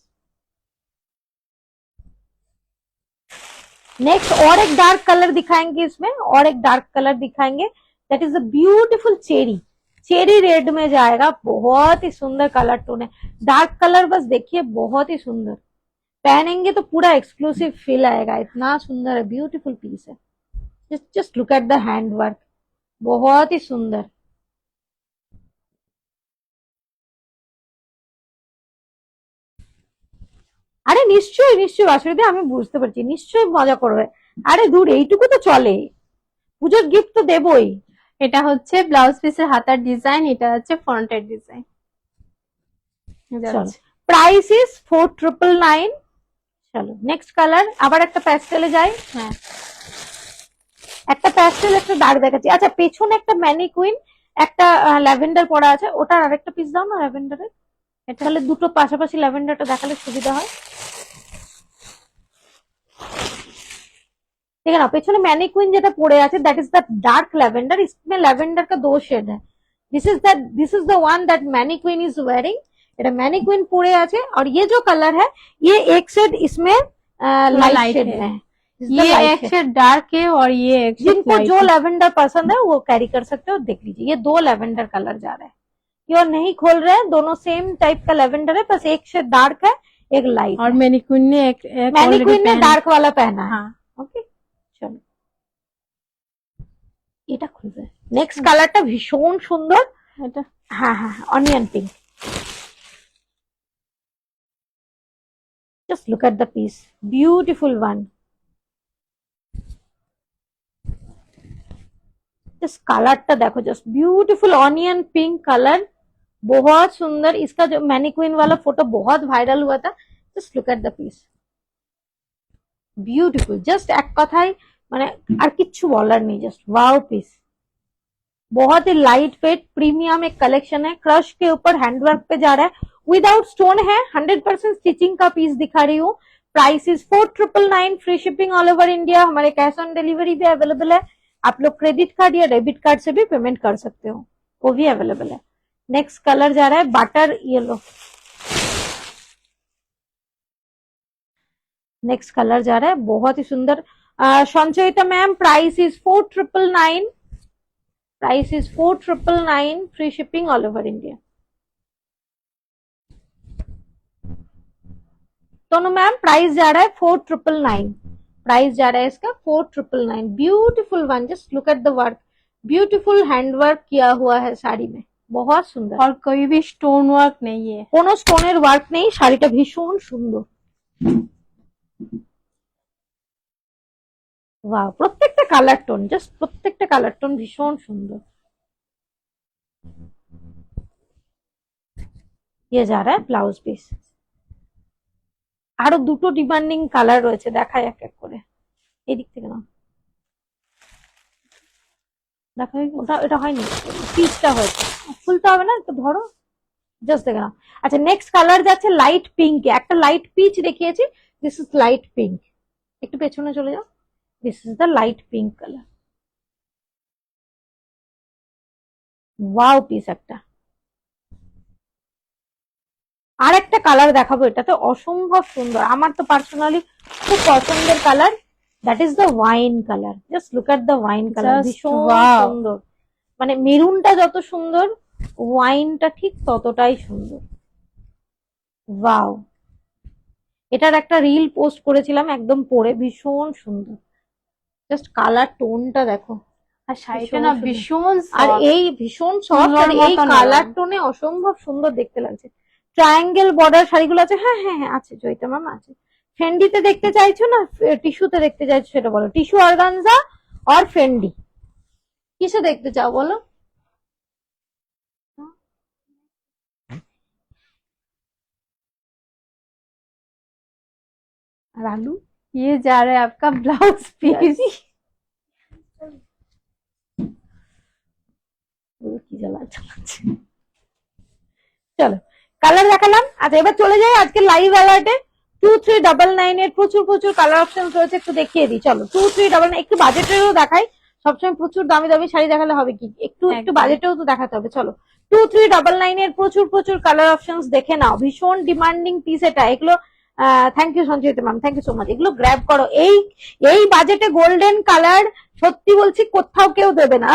S1: नेक्स्ट और एक डार्क कलर दिखाएंगे इसमें, और एक डार्क कलर दिखाएंगे, that is a beautiful cherry, cherry red में जाएगा, बहुत ही सुंदर कलर टोन है, डार्क कलर बस देखिए बहुत ही सुंदर, पहनेंगे तो पूरा एक्सक्लूसिव फील आएगा, इतना सुंदर है, ब्यूटीफुल पीस है। Just look at the hand work, बहुत ही सुंदर। আরে নিশ্চয়ই নিশ্চয়ই বাসুরিদি, আমি বুঝতে পারছি নিশ্চয়ই মজা করবে, আরে দূর এইটুকু তো চলে, পুজোর গিফট তো দেবই।
S2: এটা হচ্ছে ব্লাউজ পিসের হাতার ডিজাইন, এটা হচ্ছে ফ্রন্টের ডিজাইন।
S1: Price is 4999। চলো নেক্সট কালার, আবার একটা প্যাস্টেলে যাই।
S2: হ্যাঁ
S1: একটা প্যাস্টেল একটা ডার্ক দেখাচ্ছি। আচ্ছা পেছনে একটা ম্যানিকুইন, একটা ল্যাভেন্ডার পরা আছে, ওটার আরেকটা পিস দাও না ল্যাভেন্ডারের, তাহলে দুটো পাশাপাশি ল্যাভেন্ডারটা দেখালে সুবিধা হয়। ठीक है ना, पेछने मैनिक्विन যেটা পড়ে আছে, that is the dark lavender, इसमें lavender का 2 शेड है, this is the one that mannequin is wearing, এটা मैनिक्विन পড়ে আছে, और ये जो कलर है ये एक शेड इसमें लाइट शेड में है,
S2: ये एक शेड डार्क है और ये एक शेड
S1: जिनको जो लेवेंडर पसंद है वो कैरी कर सकते हो। देख लीजिए ये 2 लेवेंडर कलर जा रहा है, ये और नहीं खोल रहे हैं, दोनों सेम टाइप का लेवेंडर है, बस एक शेड डार्क है एक लाइट,
S2: और मैनिक्विन ने
S1: मैनिक्विन ने डार्क वाला पहना है।
S2: हाँ
S1: ओके চলো এটা খুলবে। নেক্সট কালারটা ভীষণ সুন্দর,
S2: এটা
S1: হ্যাঁ হ্যাঁ onion pink, just look at the piece, beautiful one, इस कलरটা देखो, just beautiful onion pink colour, बहुत सुंदर, इसका जो मैनिक्विन वाला फोटो बहुत वायरल हुआ था, just look at the piece, beautiful, just एक কথাই মানে আর কিচ্ছু বলার নেই, जस्ट वाओ पीस, बहुत ही लाइट वेट प्रीमियम एक कलेक्शन है, क्रश के ऊपर हैंडवर्क पे जा रहा है, विदाउट स्टोन है, 100% स्टिचिंग का पीस दिखा रही हूँ। Price is 4999, free shipping all over India, हमारे कैश ऑन डिलीवरी भी अवेलेबल है, आप लोग क्रेडिट कार्ड या डेबिट कार्ड से भी पेमेंट कर सकते हो, वो भी अवेलेबल है। नेक्स्ट कलर जा रहा है बटर येलो, नेक्स्ट कलर जा रहा है बहुत ही सुंदर, Sanchayita ma'am price is 4999, price is 4999, free shipping all over India. दोनों मैम प्राइस जा रहा है 4999, प्राइस जा रहा है इसका 4999, beautiful one, just look at the work, beautiful hand work किया हुआ है साड़ी में, बहुत सुंदर,
S2: और कोई भी स्टोन वर्क नहीं है,
S1: কোনো স্টোনের ওয়ার্ক নেই, শাড়িটা ভীষণ সুন্দর, वाह, প্রত্যেকটা কালার টোন, জাস্ট প্রত্যেকটা কালার টোন ভীষণ সুন্দর। ये जा रहा है ब्लाउज पीस, আরো দুটো ডিমান্ডিং কালার রয়েছে, দেখাই এক এক করে, এই দিক থেকে না দেখাই, ওটা এটা হয়নি, পিচটা হয়েছে, খুলতে হবে না, একটু ধরো, জাস্ট দেখে নাও। আচ্ছা নেক্সট কালার যাচ্ছে লাইট পিঙ্ক, একটা লাইট পিচ দেখিয়েছি, দিস ইজ লাইট পিঙ্ক, একটু পেছনে চলে যাও, this is the light pink colour, wow piece একটা। আর একটা কালার দেখাবো, এটাতে অসম্ভব সুন্দর, আমার তো পার্সোনালি খুব পছন্দের colour, that is the wine colour, just look at the wine colour, ভীষণ সুন্দর, মানে মেরুনটা যত সুন্দর ওয়াইনটা ঠিক ততটাই সুন্দর, ওয়াও। এটার একটা রিল পোস্ট করেছিলাম একদম পরে, ভীষণ সুন্দর, জাস্ট কালার টোনটা দেখো,
S2: আর শাড়িটা না ভীষণ
S1: আর এই ভীষণ সফট, আর এই কালার টোনে অসম্ভব সুন্দর দেখতে লাগছে। ট্রায়াঙ্গেল বর্ডার শাড়িগুলো আছে, হ্যাঁ হ্যাঁ হ্যাঁ আছে, জয়িতা ম্যাম আছে, ফেন্ডিতে দেখতে চাইছো না টিস্যুতে দেখতে চাইছো সেটা বলো, টিস্যু অর্গানজা আর ফেন্ডি, কিসে দেখতে চাও বলো? আর আলু
S2: ये जा रहा है आपका ब्लाउज पीस।
S1: কি জ্বালা চালাচ্ছে। চলো কালার দেখালাম। আচ্ছা এবার চলে যাই আজকে লাইভ অ্যালার্টে। 2399 এর প্রচুর প্রচুর কালার অপশন রয়েছে, একটু দেখিয়ে দিই। চলো 2399 একটু বাজেটেরও দেখাই, সবসময় প্রচুর দামি দামি শাড়ি দেখালে হবে কি, একটু একটু
S2: একদম।
S1: বাজেটেও তো দেখাতে হবে। চলো 2399 এর প্রচুর প্রচুর কালার অপশন দেখে নাও, ভীষণ ডিমান্ডিং পিস এটা। এগুলো thank you Sanchita ma'am, thank you so much. এগুলো গ্র্যাব করো, এই এই বাজেটে গোল্ডেন কালার সত্যি বলছি কোথাও কেউ দেবে না।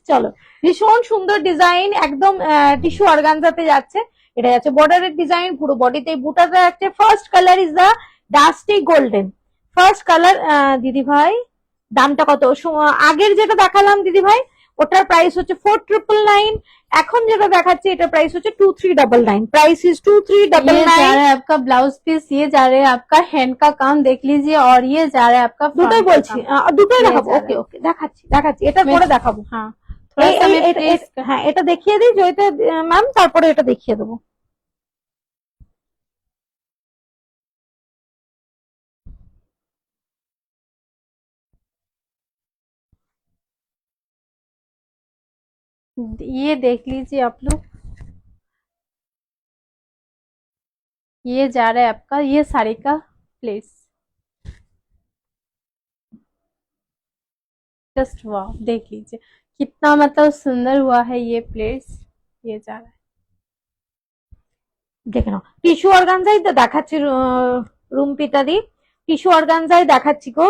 S1: চলো ভীষণ সুন্দর ডিজাইন, একদম টিস্যু অর্গানজাতে যাচ্ছে। এটা যাচ্ছে বর্ডারের ডিজাইন, পুরো বডিতে বুটাটা যাচ্ছে। First colour is the dusty golden, first colour. দিদি ভাই দামটা কত? আগের যেটা দেখালাম দিদি ভাই ওটার প্রাইস হচ্ছে 4999, এখন যেটা দেখাচ্ছি এটার প্রাইস হচ্ছে 2399। প্রাইস ইজ
S2: ये जा
S1: 2399।
S2: रहा है आपका ब्लाउज पीस, ये जा रहा है आपका हैंड का काम देख लीजिए, और ये जा रहा है आपका
S1: দুটোই
S2: front का
S1: বলছি,
S2: काम।
S1: দুটোই
S2: ये
S1: দেখাবো।
S2: जा
S1: ওকে
S2: रहा है।
S1: ওকে দেখাচ্ছি দেখাচ্ছি, এটা
S2: मैं-
S1: পরে দেখাবো।
S2: हाँ थोड़ा सा मैं प्लेस
S1: হ্যাঁ এটা দেখিয়ে দিই জয়িতা ম্যাম, তারপরে এটা দেখিয়ে দেবো।
S2: ये देख लीजिए आप लोग, ये जा रहा है आपका ये साड़ी का प्लेस। जस्ट वाह, देख लीजिए कितना मतलब सुंदर हुआ है ये प्लेस। ये जा रहा है,
S1: দেখে নাও টিস্যু অর্গানজাই তো দেখাচ্ছি রুমপিতা দি, টিস্যু অর্গানজাই দেখাচ্ছি গো।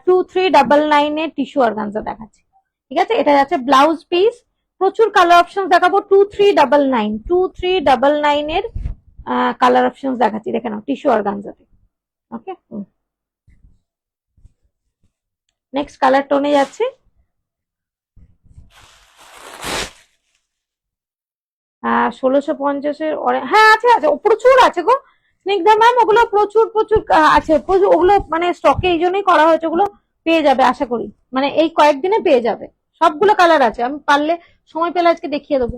S1: 2399 এর টিস্যু অর্গানজা দেখাচ্ছি, ঠিক আছে। এটা যাচ্ছে ব্লাউজ পিস, প্রচুর কালার অপশন দেখাবো। 2399 এর কালার অপশন দেখাচ্ছি, দেখে নাও টিস্যু অর্গানজাতে। ওকে নেক্সট কালার টোনে যাচ্ছে। 1650-এর হ্যাঁ আছে আছে, প্রচুর আছে গো স্নিগ্ধা ম্যাম, ওগুলো প্রচুর প্রচুর আছে, প্রচুর ওগুলো মানে স্টকে এই জন্যই করা হয়েছে, ওগুলো পেয়ে যাবে আশা করি, মানে এই কয়েকদিনে পেয়ে যাবে। সবগুলো কালার আছে, আমি পারলে সময় পেলে আজকে দেখিয়ে দেবো।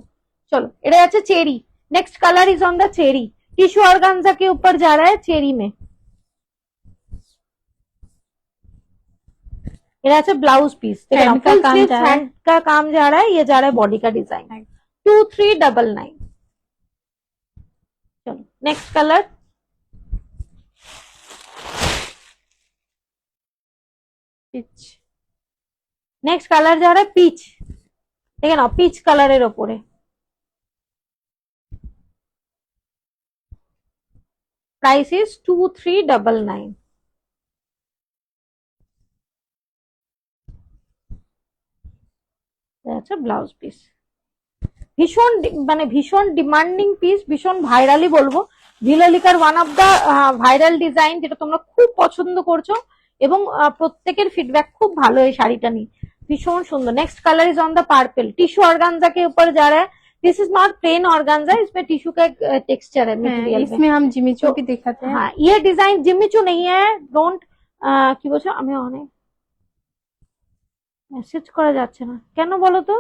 S1: चलो এটা আছে cherry, next colour is on the cherry, tissue organza के ऊपर जा रहा है चेरी में। ये अच्छा ब्लाउज पीस,
S2: हैंड का काम जा रहा है।
S1: हैंड का काम जा रहा है, ये जा रहा है बॉडी का डिजाइन। 2399। चलो next colour,
S2: peach.
S1: Next colour जा रहा है पीच, ठीक है ना, पीच कलर ओपरे। Price is 2399। আচ্ছা ব্লাউজ পিস ভীষণ মানে ভীষণ ডিমান্ডিং পিস, ভীষণ ভাইরালি বলবো। ভিলালিকার one of the viral design, যেটা তোমরা খুব পছন্দ করছো এবং প্রত্যেকের ফিডব্যাক খুব ভালো এই শাড়িটা নিয়ে, ভীষণ সুন্দর। Next colour is on the purple, tissue organza के ऊपर जा रहा है। This is not plain organza, इसमें टिश्यू का टेक्सचर है मटेरियल में।
S2: इसमें हम जिमीचू भी दिखाते हैं।
S1: हाँ ये डिजाइन जिम्मिचू नहीं है, डोंट কি বলছো, আমি অনেক মেসেজ করা যাচ্ছে না কেন বলো তো,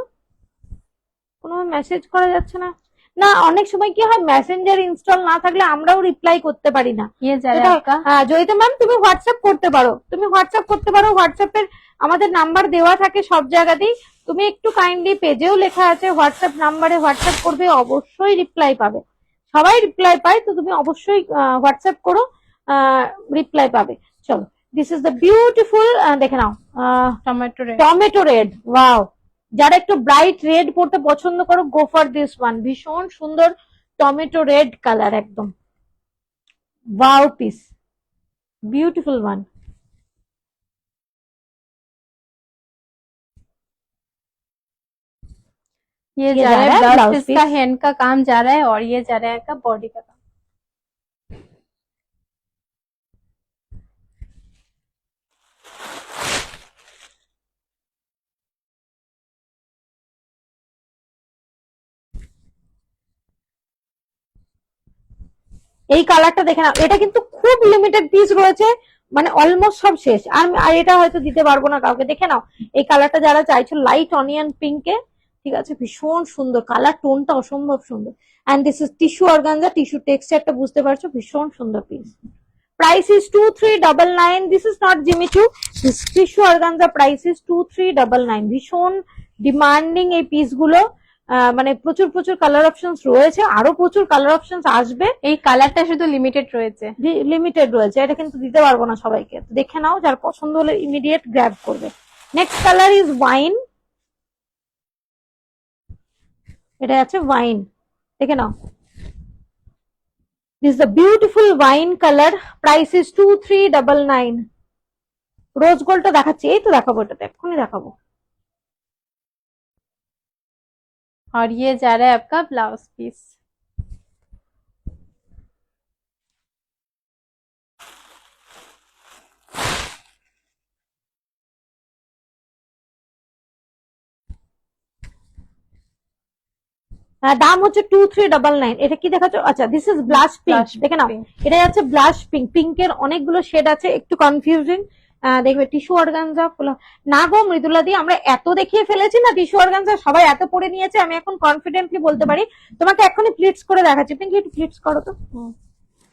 S1: কোনো মেসেজ করা যাচ্ছে না। না অনেক সময় কি হয়, মেসেঞ্জার ইনস্টল না থাকলে আমরাও রিপ্লাই করতে পারি না।
S2: ये जा रहा है आपका
S1: জয়িতা ম্যাম তুমি হোয়াটসঅ্যাপ করতে পারো, তুমি হোয়াটসঅ্যাপ করতে পারো, হোয়াটসঅ্যাপের আমাদের নাম্বার দেওয়া থাকে সব জায়গাতেই। তুমি একটু কাইন্ডলি, পেজেও লেখা আছে হোয়াটসঅ্যাপ নাম্বারে হোয়াটসঅ্যাপ করবে, অবশ্যই রিপ্লাই পাবে। সবাই রিপ্লাই পায়, তো তুমি অবশ্যই হোয়াটসঅ্যাপ করো, রিপ্লাই পাবে। চলো দিস ইজ দ্য বিউটিফুল, দেখে নাও
S2: tomato red.
S1: Tomato red, wow. যারা একটু ব্রাইট রেড পড়তে পছন্দ করো, গো ফর দিস ওয়ান, ভীষণ সুন্দর টমেটো রেড কালার একদম, ওয়াও পিস, বিউটিফুল ওয়ান।
S2: ये
S1: ये
S2: जा
S1: जा
S2: रहा
S1: रहा
S2: है
S1: है
S2: ब्लाउज
S1: ब्लाउज
S2: पीस
S1: पीस।
S2: का हैंड का काम जा रहा है, और ये जा रहा है आपका बॉडी का काम।
S1: এই কালারটা দেখে নাও, এটা কিন্তু খুব লিমিটেড পিস রয়েছে, মানে অলমোস্ট সব শেষ। আর এটা হয়তো দিতে পারবো না কাউকে। দেখে নাও এই কালারটা যারা চাইছো, লাইট অনিয়ন পিঙ্কে, ঠিক আছে, ভীষণ সুন্দর কালার, টোনটা অসম্ভব সুন্দর। And this is tissue organza, tissue টেক্সচারটা বুঝতে পারছো, ভীষণ সুন্দর piece. Price is 2399. This is not Jimmy Choo, this tissue organza, price is 2399। ভীষণ ডিমান্ডিং এই পিসগুলো, মানে প্রচুর প্রচুর কালার অপশনস রয়েছে, আরো প্রচুর কালার অপশনস আসবে।
S2: এই কালারটা শুধু লিমিটেড রয়েছে,
S1: লিমিটেড রয়েছে, এটা কিন্তু দিতে পারবো না সবাইকে। তো দেখে নাও, যার পছন্দ হলে ইমিডিয়েট গ্র্যাব করবে। নেক্সট কালার ইজ ওয়াইন, এটা আছে ওয়াইন, দেখে নাও। This the beautiful wine colour, price is 2399। Rose গোল্ডটা দেখাচ্ছি, এই তো দেখাবো, এটাতে এক্ষুনি দেখাবো।
S2: और ये जा रहा है आपका ब्लाउज पीस।
S1: দাম হচ্ছে 2399। এটা কি দেখাচ্ছ? আচ্ছা, this is blush pink,
S2: Blush
S1: দেখে নাও।
S2: pink।
S1: এটা হচ্ছে ব্লাশ পিঙ্ক, পিঙ্কের অনেকগুলো শেড আছে, একটু কনফিউজিং। দেখবে টিস্যু অর্গানজা ফুল। না গো মৃদুলা দি, আমরা এত দেখিয়ে ফেলেছি না টিস্যু অর্গানজা, সবাই এত পরে নিয়েছে, আমি এখন কনফিডেন্টলি বলতে পারি। তোমাকে এখনই প্লিটস করে দেখাচ্ছি, পিঙ্কি একটু প্লিটস করো তো।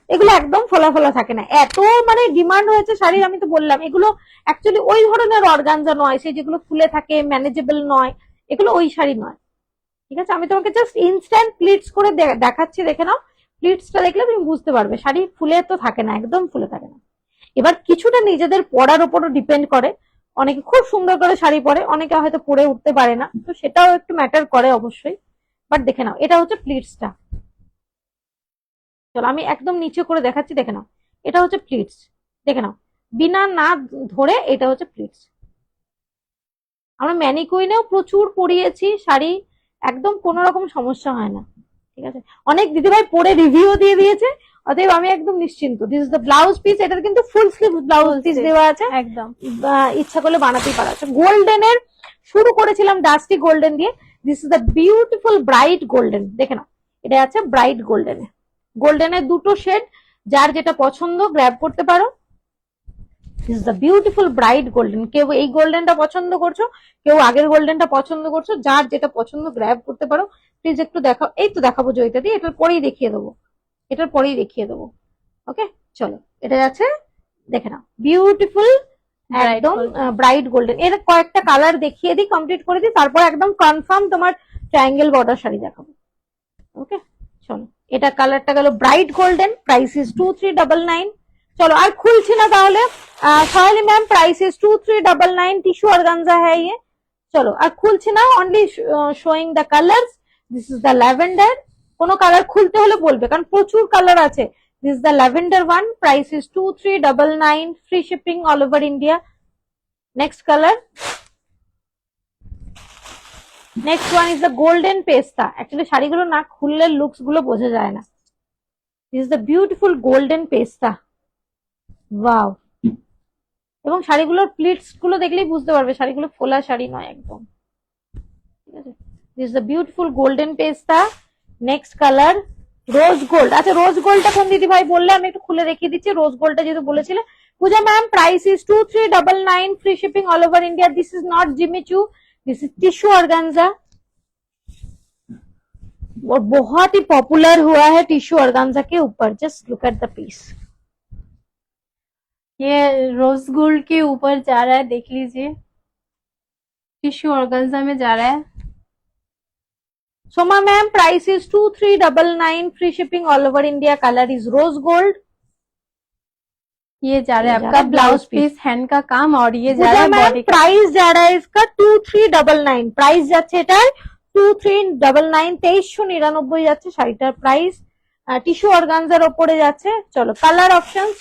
S1: এগুলো একদম ফোলা ফোলা থাকে না, এত মানে ডিমান্ড হয়েছে শাড়ির। আমি তো বললাম এগুলো অ্যাকচুয়ালি ওই ধরনের অর্গানজা নয়, সেই যেগুলো ফুলে থাকে, ম্যানেজেবল নয়, এগুলো ওই শাড়ি নয়। ঠিক আছে, আমি তোমাকে জাস্ট ইনস্ট্যান্ট প্লিটস করে দেখাচ্ছি, দেখে নাও। প্লিটসটা দেখলে তুমি বুঝতে পারবে, শাড়ি ফুলে তো থাকে না, একদম ফুলে থাকে না। এবার কিছুটা নিজেদের পরার উপরও ডিপেন্ড করে, অনেকে খুব সুন্দর করে শাড়ি পরে, অনেকে হয়তো পরে উঠতে পারে না, তো সেটাও একটু ম্যাটার করে অবশ্যই। বাট দেখে নাও, এটা হচ্ছে প্লিটসটা। চলো আমি একদম নিচে করে দেখাচ্ছি, দেখে নাও, এটা হচ্ছে প্লিটস, দেখে নাও, বিনা না ধরে এটা হচ্ছে প্লিটস। আমরা ম্যানিকুইনেও প্রচুর পরিয়েছি শাড়ি, একদম কোনো রকম সমস্যা হয় না। ঠিক আছে, অনেক দিদিভাই পরে রিভিউ দিয়ে দিয়েছে, অতএব আমি একদম নিশ্চিন্ত। This is the blouse piece, এটার কিন্তু ফুল স্লিভ ব্লাউজ পিস দেওয়া আছে,
S2: একদম
S1: ইচ্ছা করলে বানাতেই পারা আছে। গোল্ডেনের শুরু করেছিলাম ডাস্টি গোল্ডেন দিয়ে, this is the beautiful bright golden, দেখে নাও, এটা আছে ব্রাইট গোল্ডেনে। গোল্ডেনের দুটো শেড, যার যেটা পছন্দ গ্র্যাব করতে পারো। This the beautiful bright golden. কেউ এই গোল্ডেনটা পছন্দ করছো, কেউ আগের গোল্ডেনটা পছন্দ করছো, যার যেটা পছন্দ গ্র্যাব করতে পারো। প্লিজ একটু দেখাও, এই তো দেখাবো জয়িতা দি, এটার পরেই দেখিয়ে দেবো, এটার পরেই দেখিয়ে দেবো। ওকে চলো, এটা যাচ্ছে, দেখে নাও, বিউটিফুল একদম ব্রাইট গোল্ডেন। এর কয়েকটা কালার দেখিয়ে দিই, কমপ্লিট করে দিই, তারপর একদম কনফার্ম তোমার ট্রায়াঙ্গেল বর্ডার শাড়ি দেখাবো। ওকে চলো, এটা কালারটা গেল ব্রাইট গোল্ডেন, প্রাইস ইজ 2399। चलो আর খুলছি না তাহলে। Sohali ma'am, price is 2399, tissue organza হ্যাঁ ये। চলো আর খুলছি না, only showing the colours. This is the lavender. কোনো কালার খুলতে হলে বলবে, কারণ প্রচুর কালার আছে। This is the lavender one, price is 2399, free shipping all over India. Next colour, next one is the golden পেস্তা। অ্যাকচুয়ালি শাড়িগুলো না খুললে লুকস গুলো বোঝা যায় না। This is the beautiful golden পেস্তা, ওয়াও। এবং শাড়িগুলোর প্লিটস গুলো দেখলেই বুঝতে পারবে শাড়িগুলো ফোলা শাড়ি নয় একদম। ঠিক আছে, দিস দ্য বিউটিফুল গোল্ডেন পেস্তা। Next colour rose gold. আচ্ছা, রোজ গোল্ডটা কোন দিদি ভাই বললে, আমি একটু খুলে দেখিয়ে দিচ্ছি। রোজ গোল্ডটা যেহেতু বলেছিলে Puja ma'am, price is 2399, free shipping all over India. This is not Jimmy Choo, this is tissue organza, और बहुत ही पॉपुलर हुआ है टिश्यू ऑर्गेन्जा के ऊपर। Just look at the piece.
S2: ये रोज गोल्ड के ऊपर जा रहा है, देख लीजिए, टिश्यू ऑर्गेन्जा में जा रहा है।
S1: Soma ma'am, price is 2399, free shipping all over India. Colour is rose gold.
S2: ये जा रहा है आपका ब्लाउज पीस, हैंड का काम, और ये जा रहा है बॉडी का।
S1: प्राइस जा रहा है इसका 2399, प्राइस যাচ্ছে এটার 2399, 2399 যাচ্ছে শাড়িটার প্রাইস। টিস্যু অর্গানজার ওপরে যাচ্ছে। চলো colour options.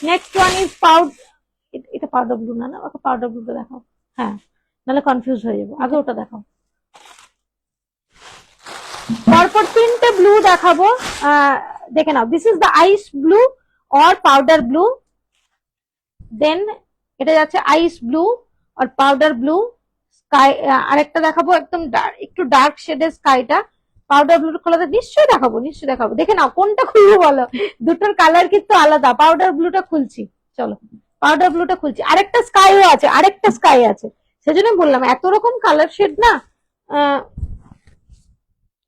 S1: Next one is এটা পাউডার ব্লু না, ওকে পাউডার ব্লুটা দেখাও, হ্যাঁ, নাহলে কনফিউজ হয়ে যাবো। আগে ওটা দেখাও। পরপর তিনটে ব্লু দেখাবো, দেখে নাও। This is the ice blue और পাউডার ব্লু। দেন এটা যাচ্ছে আইস ব্লু আর পাউডার ব্লু। স্কাই আরেকটা দেখাবো, একদম একটু ডার্ক শেডের স্কাইটা, পাউডার ব্লুটা খোলাতে নিশ্চয়ই দেখাবো, নিশ্চয়ই দেখাবো। দেখে নাও কোনটা খুলবো বলো, দুটোর কালার কিন্তু আলাদা। পাউডার ব্লুটা খুলছি, চলো পাউডার ব্লুটা খুলছি। আরেকটা স্কাইও আছে, আরেকটা স্কাই আছে, সেজন্য বললাম এত রকম কালার শেড না,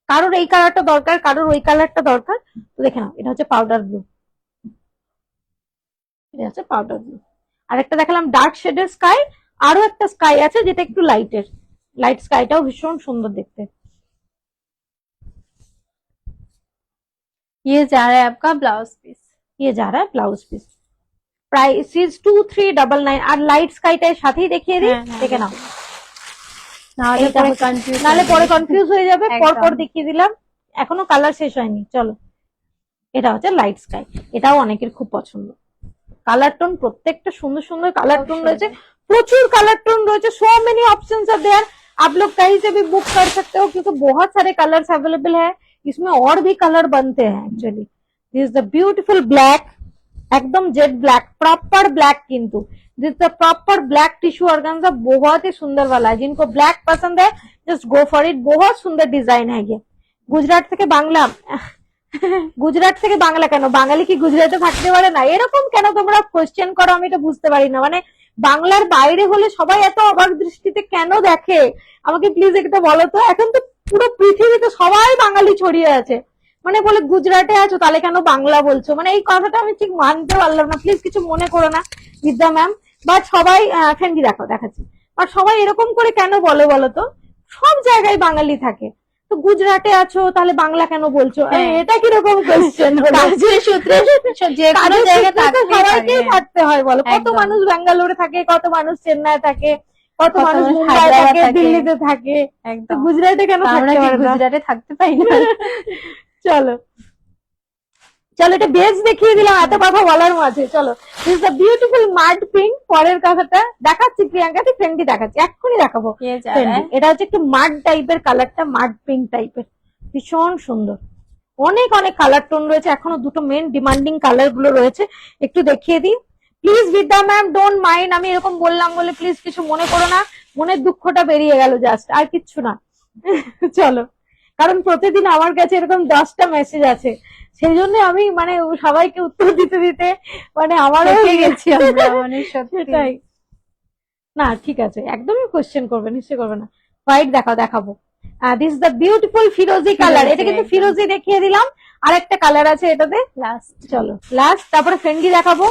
S1: কারোর এই কালারটা দরকার, কারোর ওই কালারটা দরকার। তো দেখে নাও, এটা হচ্ছে পাউডার ব্লু, এটা হচ্ছে পাউডার ব্লু। আরেকটা দেখালাম ডার্ক শেডের স্কাই, আরো একটা স্কাই আছে যেটা একটু লাইটের, লাইট স্কাইটাও ভীষণ সুন্দর দেখতে।
S2: ये जा रहा है आपका ब्लाउज पीस।
S1: ये जा रहा है ब्लाउज पीस, प्राइस इज 2399। আর লাইট স্কাইটা এর সাথেই দেখিয়ে দিই, দেখে নাও, নাহলে পরে কনফিউজ হয়ে যাবে। পরপর দেখিয়ে দিলাম, এখনো কালার শেষ হয়নি। চলো, এটা হচ্ছে লাইট স্কাই, এটাও অনেকের খুব পছন্দ। কালার টোন প্রত্যেকটা সুন্দর সুন্দর কালার টোন রয়েছে, প্রচুর কালার टोन রয়েছে, so many options are there. आप लोग कहीं से भी बुक कर सकते हो क्योंकि बहुत सारे कलर्स अवेलेबल है, इसमें और भी कलर बनते हैं actually. This is the beautiful black, एकदम जेट ब्लैक, प्रॉपर ब्लैक, किंतु this the proper black tissue organza, बहुत ही सुंदर वाला है। जिनको ब्लैक पसंद है जस्ट गो फॉर इट, बहुत सुंदर डिजाइन है ये। गुजरात থেকে বাংলা, গুজরাট থেকে বাংলা কেন, বাঙালি কি গুজরাটে থাকতে পারে না? এরকম কেন তোমরা কোয়েশ্চেন করো, আমি এটা বুঝতে পারি না। মানে বাংলার বাইরে হলে সবাই এত অবাক দৃষ্টিতে কেন দেখে, আমাকে প্লিজ একটা বলো তো। এখন তো পুরো পৃথিবীতে সবাই বাঙালি ছড়িয়ে আছে, মানে বলে গুজরাটে আছো তাহলে কেন বাংলা বলছো, মানে এই কথাটা আমি ঠিক মানতে পারলাম না। প্লিজ কিছু মনে করো না বিদ্যা ম্যাম, বাট সবাই ফেন্ডি দেখাচ্ছি, আর সবাই এরকম করে কেন বলে বলো তো? সব জায়গায় বাঙালি থাকে, তো গুজরাটে আছো তাহলে বাংলা কেন বলছো? এটা কিরকম কোয়েশ্চেন হলো? সবাইকেই থাকতে হয় বলো, কত মানুষ ব্যাঙ্গালোরে থাকে, কত মানুষ চেন্নাই থাকে, কত মানুষ মুম্বাই থাকে, দিল্লিতে থাকে, তো গুজরাটে কেন থাকতে পারে?
S2: গুজরাটে থাকতে পাই না।
S1: চলো চলো, এটা বেজ দেখিয়ে দিলাম এত কথা বলার মাঝে। চলো, দিস দ্য বিউটিফুল মাড পিঙ্ক। পরের কথাটা দেখাচ্ছি প্রিয়াঙ্কা, ফ্রেন্ডি দেখাচ্ছি, এক্ষুনি দেখাবো। এটা হচ্ছে একটু মাড টাইপের কালারটা, মাড পিঙ্ক টাইপের, ভীষণ সুন্দর। অনেক অনেক কালার টোন রয়েছে, এখনো দুটো মেন ডিমান্ডিং কালার গুলো রয়েছে, একটু দেখিয়ে দিই প্লিজ। বিদ্যা ম্যাম ডোন্ট মাইন্ড, আমি এরকম বললাম বলে প্লিজ কিছু মনে করো না, মনের দুঃখটা বেরিয়ে গেল জাস্ট, আর কিচ্ছু না। চলো, কারণ প্রতিদিন আমার কাছে এরকম 10টা মেসেজ আছে, সেই জন্য আমি মানে সবাইকে উত্তর দিতে দিতে মানে আমারও হয়ে গেছি সেটাই না। ঠিক আছে, একদমই কোশ্চেন করবে, নিশ্চয় করবে না। হোয়াইট দেখাবো। দিস ইজ দ্য বিউটিফুল ফিরোজি কালার, এটা কিন্তু ফিরোজি দেখিয়ে দিলাম, আর একটা কালার আছে এটাতে লাস্ট। চলো লাস্ট, তারপরে ফেন্ডি দেখাবো,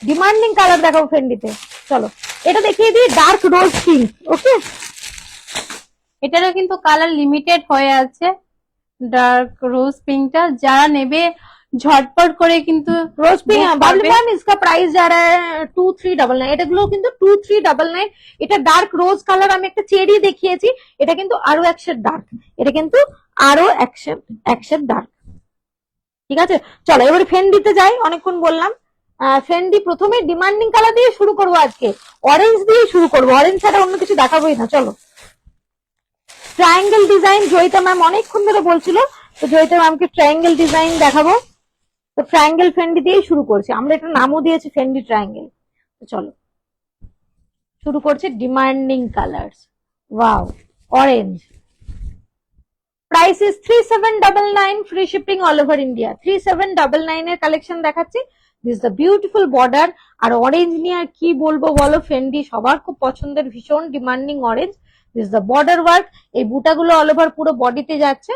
S1: ডিমান্ডিং কালার দেখাবো ফেন্ডিতে। চলো এটা দেখিয়ে দিই, ডার্ক রোজ পিঙ্ক। ওকে,
S2: এটারও কিন্তু কালার লিমিটেড হয়ে আছে, ডার্ক রোজ পিঙ্কটা যারা নেবে ঝটপট করে কিন্তু
S1: রোজ পিঙ্ক। ম্যাম इसका प्राइस जा रहा है 2399, এটাগুলো কিন্তু 2399। এটা ডার্ক রোজ কালার, আমি একটা চেরি দেখিয়েছি, এটা কিন্তু আরো এক শেড ডার্ক, এটা কিন্তু আরো এক শেড ডার্ক। ঠিক আছে, চলো এবারে ফেন্ডিতে যাই, অনেকক্ষণ বললাম। ফেন্ডি প্রথমে ডিমান্ডিং কালার দিয়ে শুরু করবো, আজকে অরেঞ্জ দিয়ে শুরু করবো, অরেঞ্জ ছাড়া অন্য কিছু দেখাবোই না। চলো, ট্রায়াঙ্গেল ডিজাইন, জয়িতা ম্যাম অনেকক্ষণ ধরে বলছিল, তো জয়িতা ম্যামকে ট্রায়াঙ্গেল ডিজাইন দেখাবো। তো ট্রায়াঙ্গেল ফেন্ডি দিয়ে শুরু করছি, আমরা এটা নামও দিয়েছি ফেন্ডি ট্রায়াঙ্গেল। তো চলো শুরু করছি, demanding colours. Wow, orange, price is 3799, free shipping all over India. 3799 এর কালেকশন দেখাচ্ছি। দিস দ্য বিউটিফুল বর্ডার, আর অরেঞ্জ নিয়ে আর কি বলবো বলো, ফেন্ডি সবার খুব পছন্দের, ভীষণ demanding orange. This the border work, এই বুটাগুলো অল ওভার পুরো বডিতে যাচ্ছে।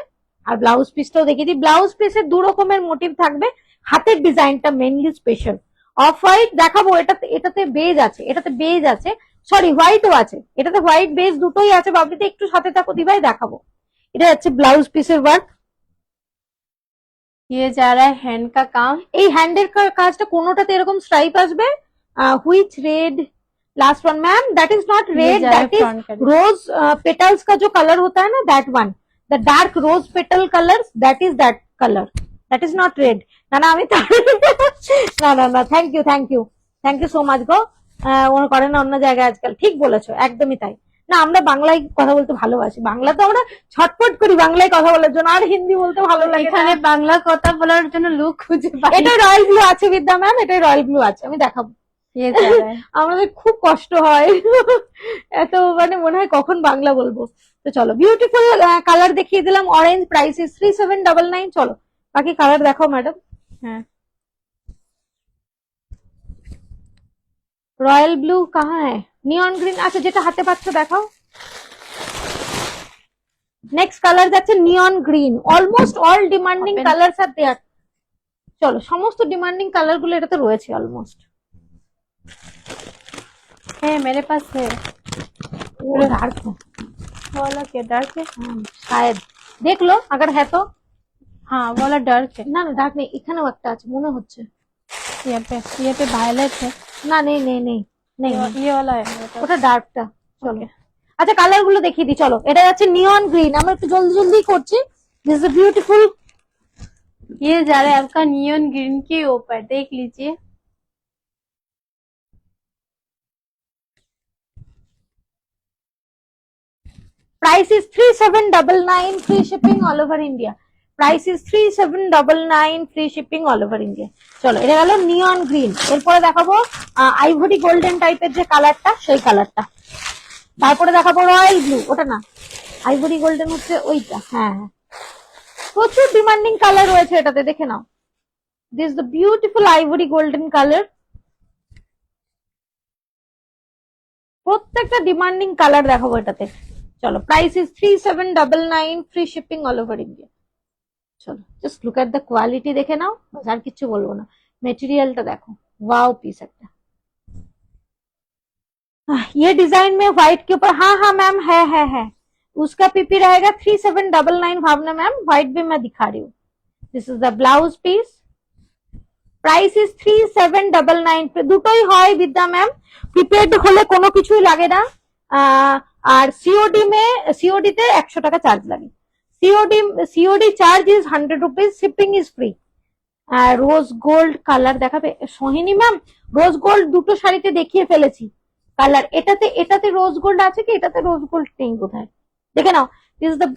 S1: আর ব্লাউজ পিসটাও দেখিয়ে দিই, ব্লাউজ পিসে দু রকমের মোটিভ থাকবে, হাতের ডিজাইনটা মেনলি স্পেশাল। অফ হোয়াইট দেখাবো, এটাতে বেজ আছে, সরি হোয়াইটও আছে, এটাতে হোয়াইট বেজ দুটোই আছে। বাবলিতে একটু সাথে থাকো দিভাই, দেখাবো। এটা হচ্ছে ব্লাউজ পিসের ওয়ার্ক।
S2: ये जा रहा है हैंड का काम,
S1: এই হ্যান্ডের কাজটা কোনোটাতে এরকম স্ট্রাইপ আসবে। Which red last one ma'am, that is not red, that is rose petals का जो कलर होता है ना, that one, the dark rose petal colours, that is that colour, that is not red. না না আমি না থ্যাংক ইউ সো মাচ গো। ওরা করে না অন্য জায়গায় আজকাল, ঠিক বলেছো, একদমই তাই। না আমরা বাংলায় কথা বলতে ভালোবাসি, বাংলা তো আমরা ছটফট করি বাংলায় কথা বলার জন্য, আর হিন্দি বলতে ভালো লাগে।
S2: এখানে বাংলা কথা বলার জন্য লোক খুঁজে পাই।
S1: এটা রয়্যাল ব্লু আছে বিদ্যা ম্যাম, এটা রয়্যাল ব্লু আছে, আমি দেখাবো।
S2: ये जा रहा है।
S1: আমাদের খুব কষ্ট হয় এত মানে মনে হয় কখন বাংলা বলবো। তো চলো বিউটিফুল কালার দেখিয়ে দিলাম, অরেঞ্জ, প্রাইস ইজ 3799। চলো বাকি কালার দেখাও ম্যাডাম।
S2: হ্যাঁ
S1: রয়্যাল ব্লু কাহা হ্যাঁ, নিয়ন গ্রিন, আচ্ছা যেটা হাতে পাচ্ছ দেখাও। নেক্সট কালার যাচ্ছে neon green, almost all demanding
S2: Open.
S1: Colour are there. চলো সমস্ত ডিমান্ডিং কালার গুলো এটাতে রয়েছে অলমোস্ট।
S2: है मेरे पास है।
S1: वो डार्क है,
S2: वो वाला क्या डार्क है?
S1: शायद देख लो अगर है तो।
S2: हाँ वो वाला डार्क है।
S1: না না ডার্ক নেই, এখানেও একটা আছে মনে হচ্ছে।
S2: ये पे वायलेट है।
S1: না নেই নেই নেই নেই,
S2: ये वाला है मेरे पास।
S1: ওটা ডার্কটা। চলো আচ্ছা কালার গুলো দেখিয়ে দিই। চলো এটা যাচ্ছে নিয়ন গ্রিন, আমরা একটু জলদি জলদি করছি। This is beautiful.
S2: ये जा रहा है आपका नियन ग्रीन के ऊपर, देख लीजिए।
S1: Price is 3799, free shipping all over India. Price is 3799, free shipping all over India. চলো এটা গেল নিয়ন গ্রিন। এরপরে দেখাবো আইভরি গোল্ডেন টাইপের যে কালারটা, সেই কালারটা। তারপরে দেখাবো রয়্যাল ব্লু, ওটা না, আইভরি গোল্ডেন হচ্ছে ওইটা। হ্যাঁ হ্যাঁ, প্রচুর ডিমান্ডিং কালার রয়েছে এটাতে, দেখে নাও। This the beautiful ivory golden colour, প্রত্যেকটা ডিমান্ডিং কালার দেখাবো এটাতে। চলো price is 3799, free shipping all over India. চলো just look at the quality দেখে নাও, আর কিছু বলবো না। মেটেরিয়ালটা দেখো, वाओ पीस একটা। ये डिजाइन में व्हाइट के ऊपर, हाँ हाँ मैम है उसका पीपी रहेगा 3799 भावना मैम, व्हाइट भी मैं दिखा रही हूँ। This is the blouse piece, price is 3799। দুটোই হয় বিদ্যা ম্যাম, প্রিপেড হলে কোনো কিছুই লাগে না। আর সিওডি তে 100 টাকা চার্জ লাগে। COD charge is 100 rupees, shipping is free. Rose gold colour দেখাবে সোহিনী ম্যাম, রোজ গোল্ড দুটো শাড়িতে দেখিয়ে ফেলেছি কালার। এটাতে রোজ গোল্ড আছে কি, এটাতে রোজ গোল্ড নেই বোধহয়, দেখে নাও। দিস দ্য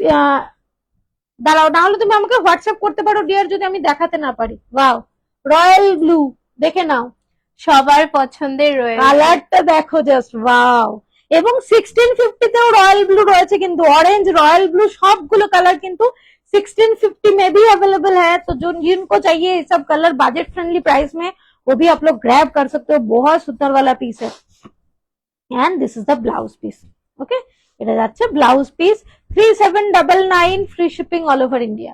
S1: দাঁড়াও, না হলে তুমি আমাকে হোয়াটসঅ্যাপ করতে পারো ডিয়ার, যদি আমি দেখাতে না পারি। ওয়াও রয়্যাল ব্লু, দেখে নাও
S2: সবার পছন্দের রয়েছে।
S1: কালারটা দেখো জাস্ট ওয়াও। এবং 1650 তেও রয়্যাল ব্লু রয়েছে কিন্তু, অরেঞ্জ রয়্যাল ब्लू সবগুলো কালার কিন্তু 1650 में भी अवेलेबल है। तो जो जिनको चाहिए ये सब कलर बजट फ्रेंडली प्राइस में, वो भी आप लोग ग्रैब कर सकते हो। बहुत सुंदर वाला पीस है। And this is the blouse piece. Okay এটা যাচ্ছে blouse piece 3799, free shipping all over India.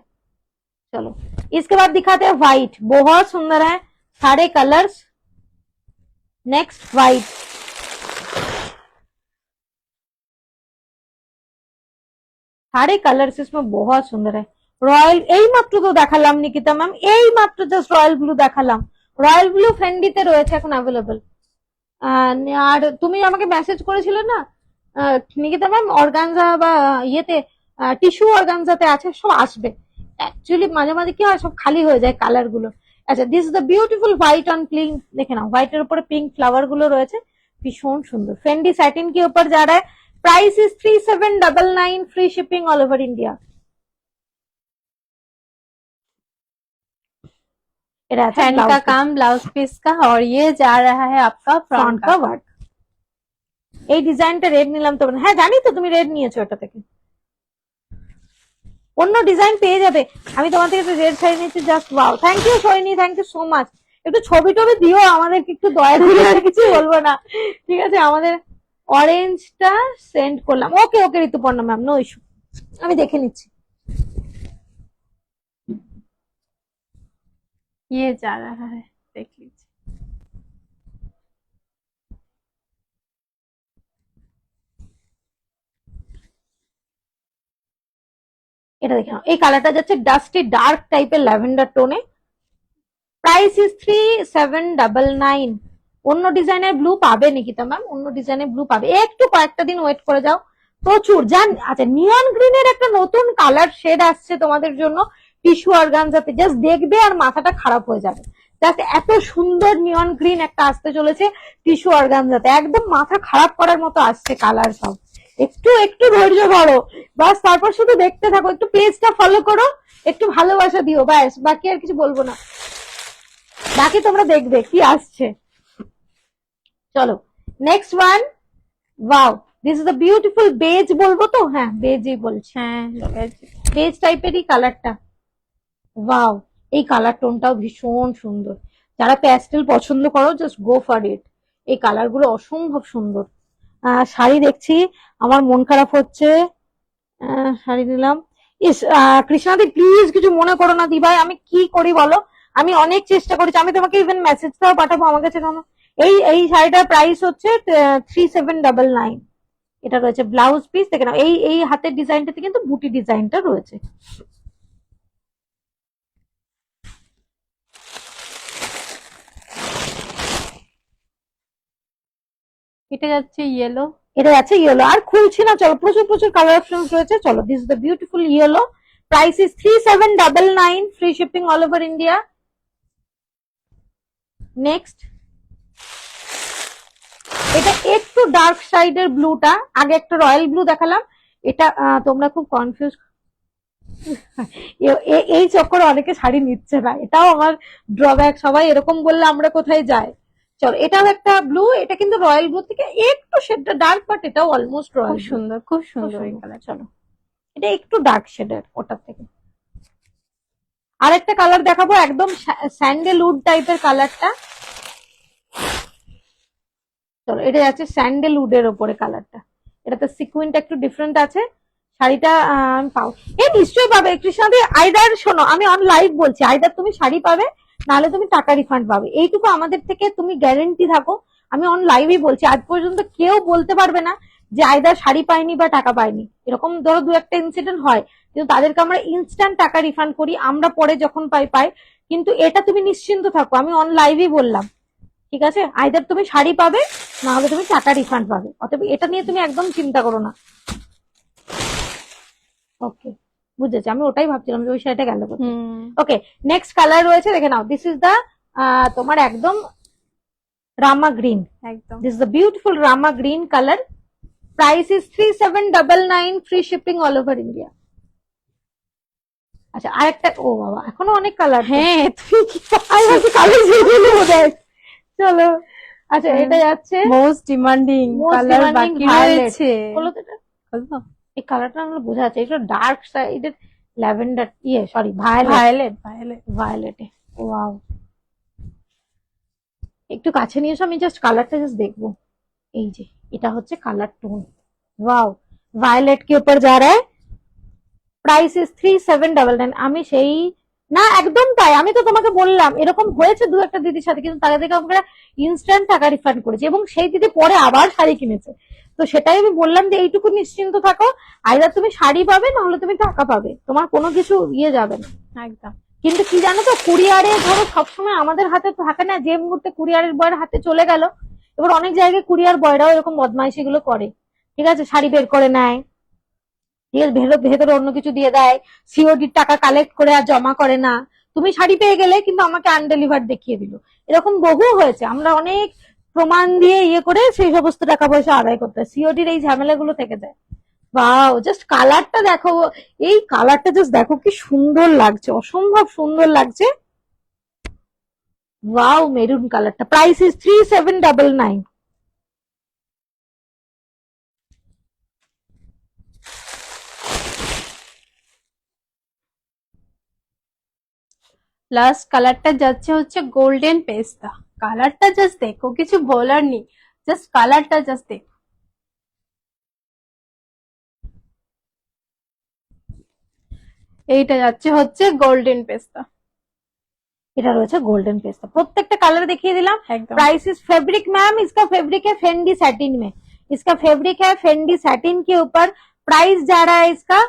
S1: चलो इसके बाद दिखाते हैं व्हाइट, बहुत सुंदर है सारे कलर्स। नेक्स्ट व्हाइट, सारे कलर्स इसमें बहुत सुंदर है। রয়্যাল এই মাত্র তো দেখালাম নিকিতা ম্যাম, এই মাত্র জাস্ট রয়্যাল ব্লু দেখালাম। রয়্যাল ব্লু ফেন্ডিতে রয়েছে এখন অ্যাভেলেবল। আর তুমি আমাকে মেসেজ করেছিলে না নিকিতা ম্যাম, অর্গানজা বা ইয়েতে টিস্যু অর্গানজাতে আছে, সব আসবে। অ্যাকচুয়ালি মাঝে মাঝে কি হয়, সব খালি হয়ে যায় কালার গুলো। আচ্ছা this is the beautiful white on pink, দেখে নাও হোয়াইটের উপরে পিঙ্ক ফ্লাওয়ার গুলো রয়েছে, ভীষণ সুন্দর। ফেন্ডি सैटिन के ऊपर जा रहा है। Price is 3799, free shipping all over India.
S2: Hand का काम ब्लाउज पीस का, और ये जा रहा है आपका
S1: फ्रंट
S2: फ्रंट
S1: का
S2: का।
S1: ওয়ার্ক। এই ডিজাইনটা রেড নিলাম তো, হ্যাঁ জানি তো তুমি রেড নিয়েছো ওটা থেকে। অন্য ডিজাইন পেয়ে যাবে, আমি তোমার থেকে একটা রেড শাড়ি নিয়েছি, just wow. Thank you Sohini, thank you so much. একটু ছবি টবি দিও আমাদেরকে, একটু দয়া করে, কিছু বলবো না ঠিক আছে। আমাদের অরেঞ্জটা সেন্ড করলাম। ওকে ওকে ঋতুপর্ণা ম্যাম, নো ইস্যু, আমি দেখে নিচ্ছি।
S2: ये जा रहा है, देख लीजिए।
S1: এটা দেখে নাও, এই কালারটা যাচ্ছে ডাস্টি ডার্ক টাইপের ল্যাভেন্ডার টোনে। Price is 3799। অন্য ডিজাইনের ব্লু পাবে নিকিতা ম্যাম, অন্য ডিজাইনের ব্লু পাবে, একটু কয়েকটা দিন ওয়েট করে যাও, প্রচুর জান। আচ্ছা নিয়ন গ্রিনের একটা নতুন কালার শেড আসছে তোমাদের জন্য টিস্যু অর্গানজাতে, জাস্ট দেখবে আর মাথাটা খারাপ হয়ে যাবে। জাস্ট এত সুন্দর নিয়ন গ্রিন একটা আসতে চলেছে টিস্যু অর্গানজাতে, একদম মাথা খারাপ করার মতো আসছে কালার সব। একটু একটু ধৈর্য ধরো বাস, তারপর শুধু দেখতে থাকো, একটু পেজটা ফলো করো, একটু ভালোবাসা দিও, ব্যাস, বাকি আর কিছু বলবো না। বাকি তোমরা দেখবে কি আসছে। চলো next one, wow this is the beautiful beige, বলবো তো? হ্যাঁ বেজই বলছি,
S2: হ্যাঁ
S1: বেজ টাইপেরই কালারটা। ওয়াও, এই কালার টোনটাও ভীষণ সুন্দর। যারা প্যাস্টেল পছন্দ করো জাস্ট গো ফর ইট। এই কালার গুলো অসম্ভব সুন্দর। শাড়ি দেখছি, আমার মন খারাপ হচ্ছে। শাড়ি নিলাম। ইস কৃষ্ণাদি প্লিজ কিছু মনে করো না দিভাই, আমি কি করি বলো? আমি অনেক চেষ্টা করেছি, আমি তোমাকে ইভেন মেসেজটাও পাঠাবো আমার কাছে। এই শাড়িটার প্রাইস হচ্ছে 3799। এটা রয়েছে ব্লাউজ পিস, দেখে নাও। এই হাতের ডিজাইনটাতে কিন্তু বুটি ডিজাইনটা রয়েছে।
S2: এটা যাচ্ছে ইয়েলো।
S1: এটা আছে ইয়েলো, আর খুলছি না। চলো প্রচুর প্রচুর কালার অপশন রয়েছে। চলো this is the beautiful yellow, price is 3799, free shipping all over India. Next, এটা একটু ডার্ক সাইডের ব্লুটা, আগে একটা রয়্যাল ব্লু দেখালাম। এটা তোমরা খুব কনফিউজ, এই চক্করে অনেকে শাড়ি নিচ্ছে না, এটাও আমার ড্রব্যাক। সবাই এরকম বললে আমরা কোথায় যাই। চলো এটাও একটা ব্লু, এটা কিন্তু রয়্যাল ব্লু থেকে একটু শেডটা ডার্ক, বাট এটাও অলমোস্ট রয়্যাল।
S2: খুব সুন্দর, খুব সুন্দর এই কালার।
S1: চলো এটা একটু ডার্ক শেডের ওটার থেকে। আর একটা কালার দেখাবো, একদম স্যান্ডেলউড টাইপের কালারটা। চলো এটা যাচ্ছে স্যান্ডেলউডের ওপরে কালারটা। এটাতে সিকুইনটা একটু ডিফারেন্ট আছে। শাড়িটা পাও, নিশ্চয়ই পাবে কৃষ্ণাদি। আইদার শোনো, আমি অন লাইভ বলছি, আইদার তুমি শাড়ি পাবে, নাহলে তুমি টাকা রিফান্ড পাবে, এইটুকু আমাদের থেকে তুমি গ্যারেন্টি থাকো। আমি অন লাইভই বলছি, আজ পর্যন্ত কেউ বলতে পারবে না যে আইদার শাড়ি পায়নি বা টাকা পায়নি। এরকম ধরো দু একটা ইনসিডেন্ট হয়, কিন্তু তাদেরকে আমরা ইনস্ট্যান্ট টাকা রিফান্ড করি, আমরা পরে যখন পাই। কিন্তু এটা তুমি নিশ্চিন্ত থাকো, আমি অন লাইভই বললাম, ঠিক আছে? আইদার তুমি শাড়ি পাবে, না হলে তুমি টাকা রিফান্ড পাবে। অতএব এটা নিয়ে তুমি একদম চিন্তা করো না। ওকে, বুঝেছি, আমি ওটাই ভাবছিলাম যে ওই শাড়িটা গেল। ওকে, নেক্সট কালার রয়েছে, দেখে নাও। দিস ইজ দা তোমার একদম রামা গ্রিন,
S2: একদম।
S1: This is the beautiful Rama green colour, price is 3799, free shipping all over India. আচ্ছা আরেকটা, ও বাবা এখনো অনেক কালার।
S2: হ্যাঁ তুমি কি
S1: কালার বোধহয়। চলো আচ্ছা, এটা যাচ্ছে
S2: মোস্ট ডিমান্ডিং কালার, বাকি রয়েছে।
S1: বলো তো এটা, এই কালারটা আমরা বোঝা যাচ্ছে, এটা ডার্ক সাইডের ল্যাভেন্ডার, সরি ভায়োলেট, ভায়োলেটে। ওয়াও, একটু কাছে নিয়ে এসো, আমি জাস্ট কালারটা জাস্ট দেখবো। এই যে এটা হচ্ছে কালার টোন, ওয়াও, ভায়োলেট के ऊपर जा रहा है, প্রাইস ইজ 3799। আমি সেই না, একদম তাই, আমি তো তোমাকে বললাম এরকম হয়েছে দু একটা দিদির সাথে, কিন্তু তাদেরকে আমরা ইনস্ট্যান্ট টাকা রিফান্ড করেছি, এবং সেই দিদি পরে আবার শাড়ি কিনেছে। তো সেটাই আমি বললাম যে এইটুকু নিশ্চিন্ত থাকো, আইদার তুমি শাড়ি পাবে, না হলে তুমি টাকা পাবে, তোমার কোনো কিছু যাবে না
S2: একদম।
S1: কিন্তু কি জানো তো, কুরিয়ারে ধরো সবসময় আমাদের হাতে থাকে না, যে মুহূর্তে কুরিয়ারের বয়ের হাতে চলে গেল। এবার অনেক জায়গায় কুরিয়ার বয়রাও এরকম বদমাইশি গুলো করে, ঠিক আছে? শাড়ি বের করে নেয়, ঠিক আছে, ভেতরে অন্য কিছু দিয়ে দেয়, সিওডির টাকা কালেক্ট করে আর জমা করে না। তুমি শাড়ি পেয়ে গেলে কিন্তু আমাকে আনডেলিভার দেখিয়ে দিল, এরকম বহু হয়েছে। আমরা অনেক প্রমাণ দিয়ে করে সেই সমস্ত টাকা পয়সা আদায় করতে হয়, সিওডির এই ঝামেলাগুলো থেকে যায়। বাও, জাস্ট কালারটা দেখো, এই কালারটা জাস্ট দেখো কি সুন্দর লাগছে, অসম্ভব সুন্দর লাগছে। ওয়াও, মেরুন কালারটা, প্রাইস ইজ 3799।
S2: লাস্ট কালারটা যাচ্ছে হচ্ছে গোল্ডেন পেস্তা। কালারটা জাস্ট দেখো, কিছু বলার নেই, জাস্ট কালারটা জাস্ট দেখো। এইটা যাচ্ছে হচ্ছে গোল্ডেন পেস্তা।
S1: এটা রয়েছে গোल्डन पेस्ता, প্রত্যেকটা কালার দেখিয়ে দিলাম।
S2: একদম।
S1: प्राइस इज फैब्रिक मैम, इसका फैब्रिक है फेंडी सैटिन में, इसका फैब्रिक है फेंडी सैटिन के ऊपर। प्राइस जा रहा है इसका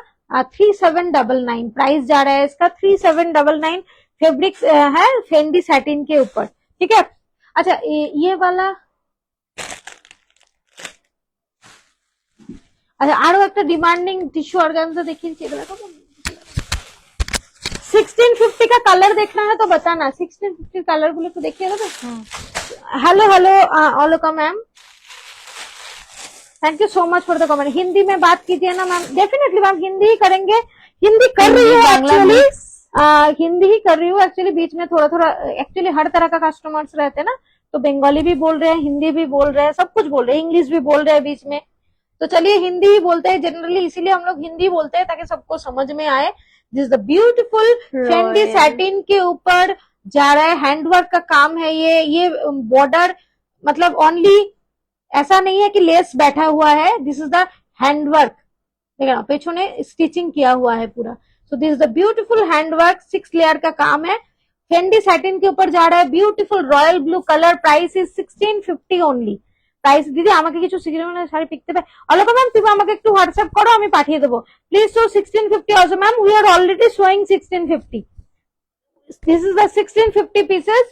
S1: 3799, प्राइस जा रहा है इसका 3799। फैब्रिक है फेंडी सैटिन के ऊपर, ठीक है। अच्छा ये वाला, আচ্ছা আরো একটা ডিমান্ডিং টিস্যু অর্গানজা দেখিয়েছি, এগুলো তো 1650 का कलर देखना है तो बताना, 1650 कलर गुलो तो देखिए ना। Hello hello Oloka ma'am, thank you so much for the comment. Hindi में बात कीजिए ना मैम, डेफिनेटली मैम हिंदी ही करेंगे, हिंदी कर रही हूँ एक्चुअली, हिंदी ही कर रही हूँ एक्चुअली। बीच में थोड़ा थोड़ा एक्चुअली हर तरह का कस्टमर्स रहते हैं ना, तो बंगाली भी बोल रहे हैं, हिंदी भी बोल रहे हैं, सब कुछ बोल रहे हैं, इंग्लिश भी बोल रहे हैं बीच में। तो चलिए हिंदी ही बोलते हैं जनरली, इसीलिए हम लोग हिंदी बोलते हैं ताकि सबको समझ में आए। This the beautiful Fendi satin के ऊपर जा रहा है, हैंडवर्क का काम है ये बॉर्डर मतलब ओनली ऐसा नहीं है कि लेस बैठा हुआ है, दिस इज द हैंडवर्क। देखा पेछोने स्टिचिंग किया हुआ है पूरा। So this is the beautiful handwork, 6 layer का काम है, फेंडी सैटिन के ऊपर जा रहा है, beautiful royal blue colour, price is 1650 only. Price দিদি আমাকে কিছু সিগনেচার শাড়ি পিকতে পারে অলকা ম্যাম, তুমি আমাকে একটু হোয়াটসঅ্যাপ করো, আমি পাঠিয়ে দেবো please. So 1650 also ma'am, we are already showing 1650। This is the 1650 pieces.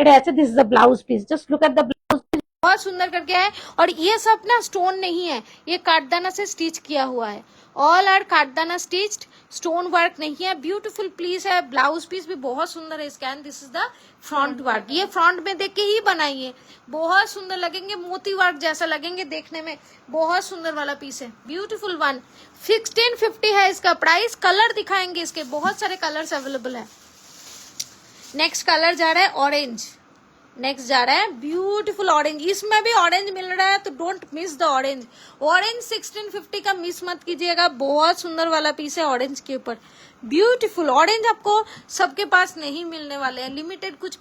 S1: এটা আছে, this is the blouse piece, just look at the blouse piece, बहुत सुंदर करके है। और ये सब ना स्टोन नहीं है, ये काटदाना से स्टिच किया हुआ है, ऑल आर काटदाना स्टिच्ड, स्टोन वर्क नहीं है, ब्यूटीफुल पीस है। ब्लाउज पीस भी बहुत सुंदर है इसका। And this is the front work, ये फ्रंट में देख के ही बनाइए, बहुत सुंदर लगेंगे, मोती वर्क जैसा लगेंगे देखने में, बहुत सुंदर वाला पीस है, ब्यूटीफुल वन। 1650 है इसका प्राइस। कलर दिखाएंगे इसके, बहुत सारे कलर्स अवेलेबल है। नेक्स्ट कलर जा रहा है ऑरेंज, नेक्स्ट जा रहा है ब्यूटीफुल ऑरेंज, इसमें भी ऑरेंज मिल रहा है तो don't miss the orange. Orange 1650 का मिस मत कीजिएगा, बहुत सुंदर वाला पीस है ऑरेंज के ऊपर, ब्यूटीफुल। ऑरेंज आपको सबके पास नहीं मिलने वाले हैं, लिमिटेड कुछ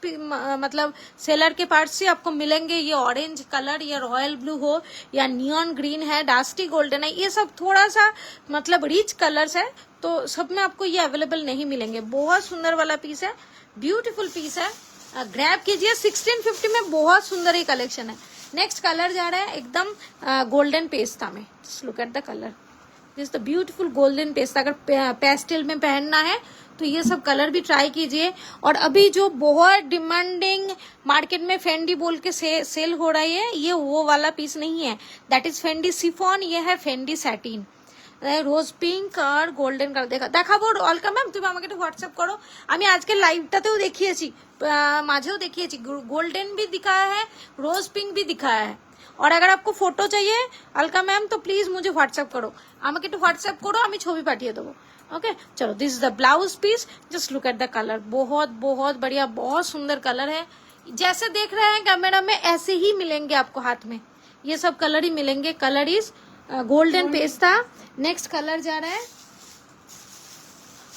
S1: मतलब सेलर के पास से आपको मिलेंगे ये ऑरेंज कलर, या रॉयल ब्लू हो या नियॉन ग्रीन है, डास्टी गोल्डन है, ये सब थोड़ा सा मतलब रिच कलर्स है, तो सब में आपको ये अवेलेबल नहीं मिलेंगे। बहुत सुंदर वाला पीस है, ब्यूटीफुल पीस है, ग्रैब कीजिए। 1650 में बहुत सुंदर ही कलेक्शन है। नेक्स्ट कलर जा रहा है एकदम गोल्डन पेस्ता में, just look at the colour, this the beautiful golden pista. अगर पेस्टल में पहनना है तो ये सब कलर भी ट्राई कीजिए। और अभी जो बहुत डिमांडिंग मार्केट में फेंडी बोल के सेल हो रही है, ये वो वाला पीस नहीं है, दैट इज फेंडी शिफॉन, ये है फेंडी सैटिन, রোজ পিঙ্ক আর গোল্ডেন কালার দেখাবো। অলকা ম্যাম তুমি আমাকে একটু হোয়াটসঅ্যাপ করো, আমি আজকে লাইভটাতেও দেখিয়েছি, মাঝেও দেখিয়েছি, गोल्डन भी दिखाया है, रोज पिंक भी दिखाया है। और अगर आपको फोटो चाहिए अलका मैम तो प्लीज मुझे व्हाट्सएप करो, আমাকে একটু হোয়াটসঅ্যাপ করো, আমি ছবি পাঠিয়ে দেবো। ओके चलो, this is the blouse piece, just look at the colour, बहुत बहुत बढ़िया, बहुत सुंदर कलर है। जैसे देख रहे हैं कैमरा में ऐसे ही मिलेंगे आपको हाथ में, ये सब कलर ही मिलेंगे। Colour is golden pista. Next colour जा रहा है,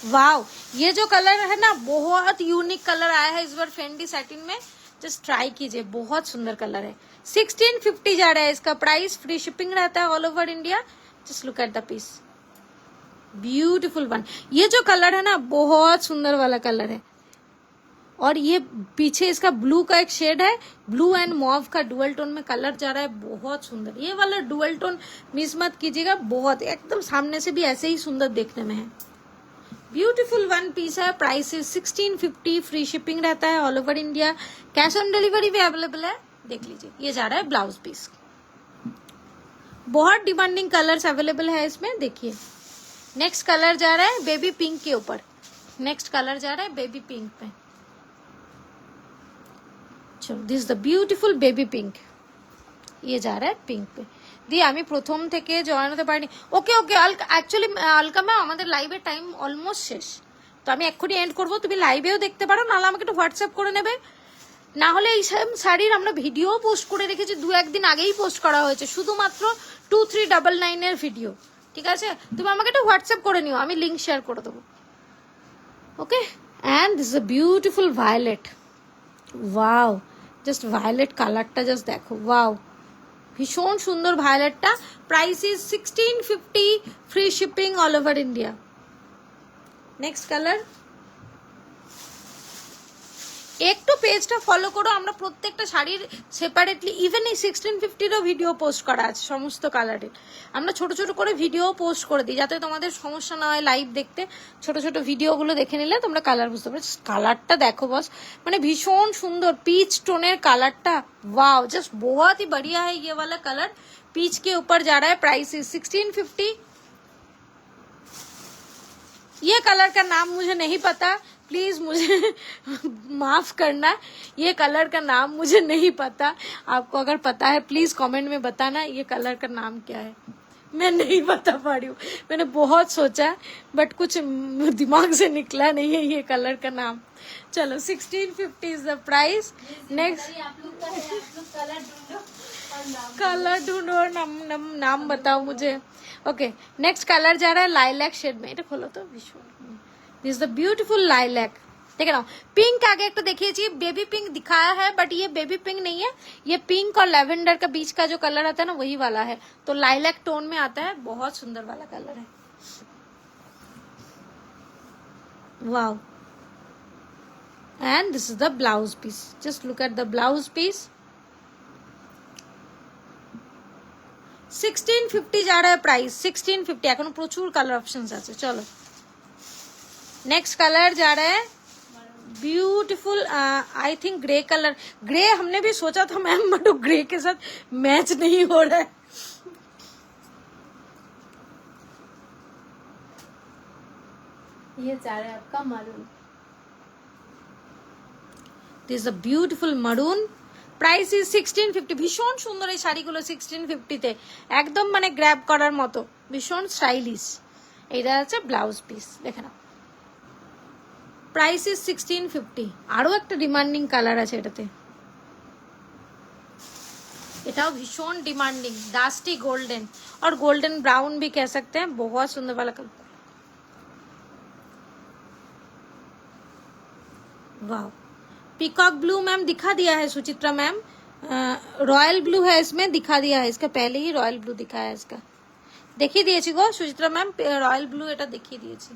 S1: वाव, ये जो कलर है ना बहुत यूनिक कलर आया है इस बार फेंडी सैटिन में, जस्ट ट्राई कीजिए, बहुत सुंदर कलर है। 1650 जा रहा है इसका प्राइस, फ्री शिपिंग रहता है all over India. Just look at the piece, beautiful one. ये जो कलर है ना बहुत सुंदर वाला कलर है, और ये पीछे इसका ब्लू का एक शेड है, ब्लू एंड मॉव का डुअल टोन में कलर जा रहा है, बहुत सुंदर। ये वाला डुअल टोन मिस मत कीजिएगा, बहुत एकदम सामने से भी ऐसे ही सुंदर देखने में है। ब्यूटीफुल वन पीस है, प्राइस इज 1650, फ्री शिपिंग रहता है all over India, cash on delivery भी अवेलेबल है, देख लीजिए। ये जा रहा है ब्लाउज पीस, बहुत डिमांडिंग कलर्स अवेलेबल है इसमें, देखिए। नेक्स्ट कलर जा रहा है बेबी पिंक के ऊपर, नेक्स्ट कलर जा रहा है बेबी पिंक पे, चलो this the beautiful baby pink, ये जा रहा है पिंक पे। দিয়ে আমি প্রথম থেকে জয়েন হতে পারিনি। ওকে ওকে অ্যাকচুয়ালি অলকা ম্যাম আমাদের লাইভের টাইম অলমোস্ট শেষ, তো আমি এক্ষুনি এন্ড করবো, তুমি লাইভেও দেখতে পারো, নাহলে আমাকে একটু হোয়াটসঅ্যাপ করে নেবে। না হলে এই শাড়ির আমরা ভিডিও পোস্ট করে রেখেছি, 2-1 দিন আগেই পোস্ট করা হয়েছে, শুধুমাত্র 2399 এর ভিডিও, ঠিক আছে? তুমি আমাকে একটু হোয়াটসঅ্যাপ করে নিও, আমি লিঙ্ক শেয়ার করে দেবো। Okay, and this is a beautiful violet, wow, just violet কালারটা জাস্ট দেখো, ওয়াও, ভীষণ সুন্দর ভায়োলেটটা। Price is 1650, free shipping all over India. Next colour, একটু পেজটা ফলো করো, আমরা প্রত্যেকটা শাড়ির সেপারেটলি, ইভেন এই 1650-এরও ভিডিও পোস্ট করা আছে সমস্ত কালারের, আমরা ছোট ছোট করে ভিডিও পোস্ট করে দিই যাতে তোমাদের সমস্যা না হয় লাইভ দেখতে। ছোট ছোট ভিডিওগুলো দেখে নিলে তোমরা কালার বুঝতে পারো। কালারটা দেখো বস, মানে ভীষণ সুন্দর पीच টোনের কালারটা, वाओ, जस्ट बहुत ही बढ़िया है ये वाला कलर। पीच के ऊपर जा रहा है, प्राइस इज 1650। ये कलर का नाम मुझे नहीं पता, प्लीज मुझे माफ करना, ये कलर का नाम मुझे नहीं पता, आपको अगर पता है प्लीज कमेंट में बताना ये कलर का नाम क्या है। मैं नहीं बता पा रही हूँ, मैंने बहुत सोचा बट कुछ दिमाग से निकला नहीं है ये कलर का नाम। चलो 1650 is the price. Next colour ढूंढो और नाम बताओ मुझे। ओके नेक्स्ट कलर जा रहा है लाइलैक शेड में, এটা খোলো তো ভীষণ। This is the beautiful lilac. देख रहा हूँ पिंक आगे एक तो देखिए बेबी पिंक दिखाया है बट ये बेबी पिंक नहीं है, ये पिंक और लेवेंडर का बीच का जो कलर आता है ना वही वाला है, तो लाइलैक टोन में आता है, बहुत सुंदर वाला कलर है। Wow and this is the blouse piece, just look at the blouse piece. 1650 जा रहा है प्राइस, 1650। এখন প্রচুর কালার অপশনস আছে। চলো नेक्स्ट कलर जा रहा है beautiful I think grey colour. Grey हमने भी सोचा था मैम बट वो ग्रे के साथ मैच नहीं हो रहा है।
S2: ये जा रहा है आपका maroon.
S1: This a beautiful maroon, price is 1650। ভীষণ সুন্দর এই শাড়িগুলো 1650 তে, একদম মানে গ্র্যাব করার মতো, ভীষণ স্টাইলিশ। এইটা হচ্ছে ব্লাউজ পিস, দেখে নাও। Price is 1650। আরো একটা ডিমান্ডিং কালার আছে এটাতে, এটাও ভীষণ ডিমান্ডিং, ডাস্টি गोल्डन और गोल्डन ब्राउन भी कह सकते हैं, बहुत सुंदर वाला कलर। वाह पीकॉक ब्लू मैम दिखा दिया है सुचित्रा मैम, रॉयल ब्लू है इसमें, दिखा दिया है, इसका पहले ही रॉयल ब्लू दिखाया है, इसका देखिए दिए गो सुचित्रा मैम, रॉयल ब्लू এটা দেখিয়ে দিয়েছি।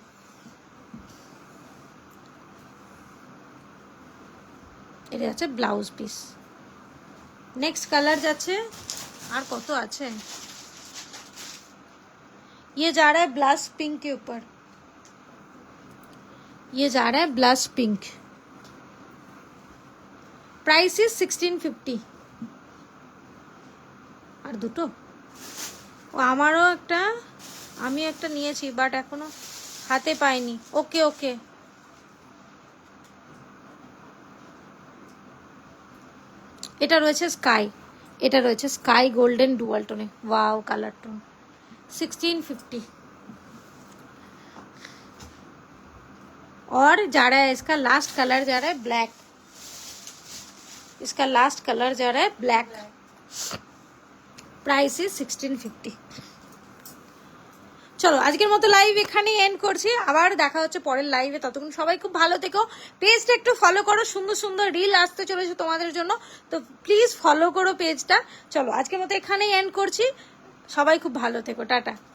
S1: এটা আছে ব্লাউজ পিস। नेक्स्ट कलर যাচ্ছে আর কত আছে। ये जा रहा है ब्लश पिंक के ऊपर, ये जा रहा है ब्लश पिंक। Price is 1650। আর দুটো ও আমারও একটা, আমি একটা নিয়েছি বাট এখনো হাতে পাইনি। ওকে ওকে এটা রয়েছে স্কাই, এটা রয়েছে স্কাই গোল্ডেন ডুয়াল টোনে। Wow colour tone 1650। और जा रहा है इसका लास्ट कलर जा रहा है ब्लैक, इसका लास्ट कलर जा रहा है ब्लैक। Price is 1650। চলো আজকের মতো লাইভ এখানেই এন্ড করছি, আবার দেখা হচ্ছে পরের লাইভে। ততক্ষণ সবাই খুব ভালো থেকো, পেজটা একটু ফলো করো, সুন্দর সুন্দর রিল আসতে চলেছে তোমাদের জন্য, তো প্লিজ ফলো করো পেজটা। চলো আজকের মতো এখানেই এন্ড করছি, সবাই খুব ভালো থেকো, টাটা।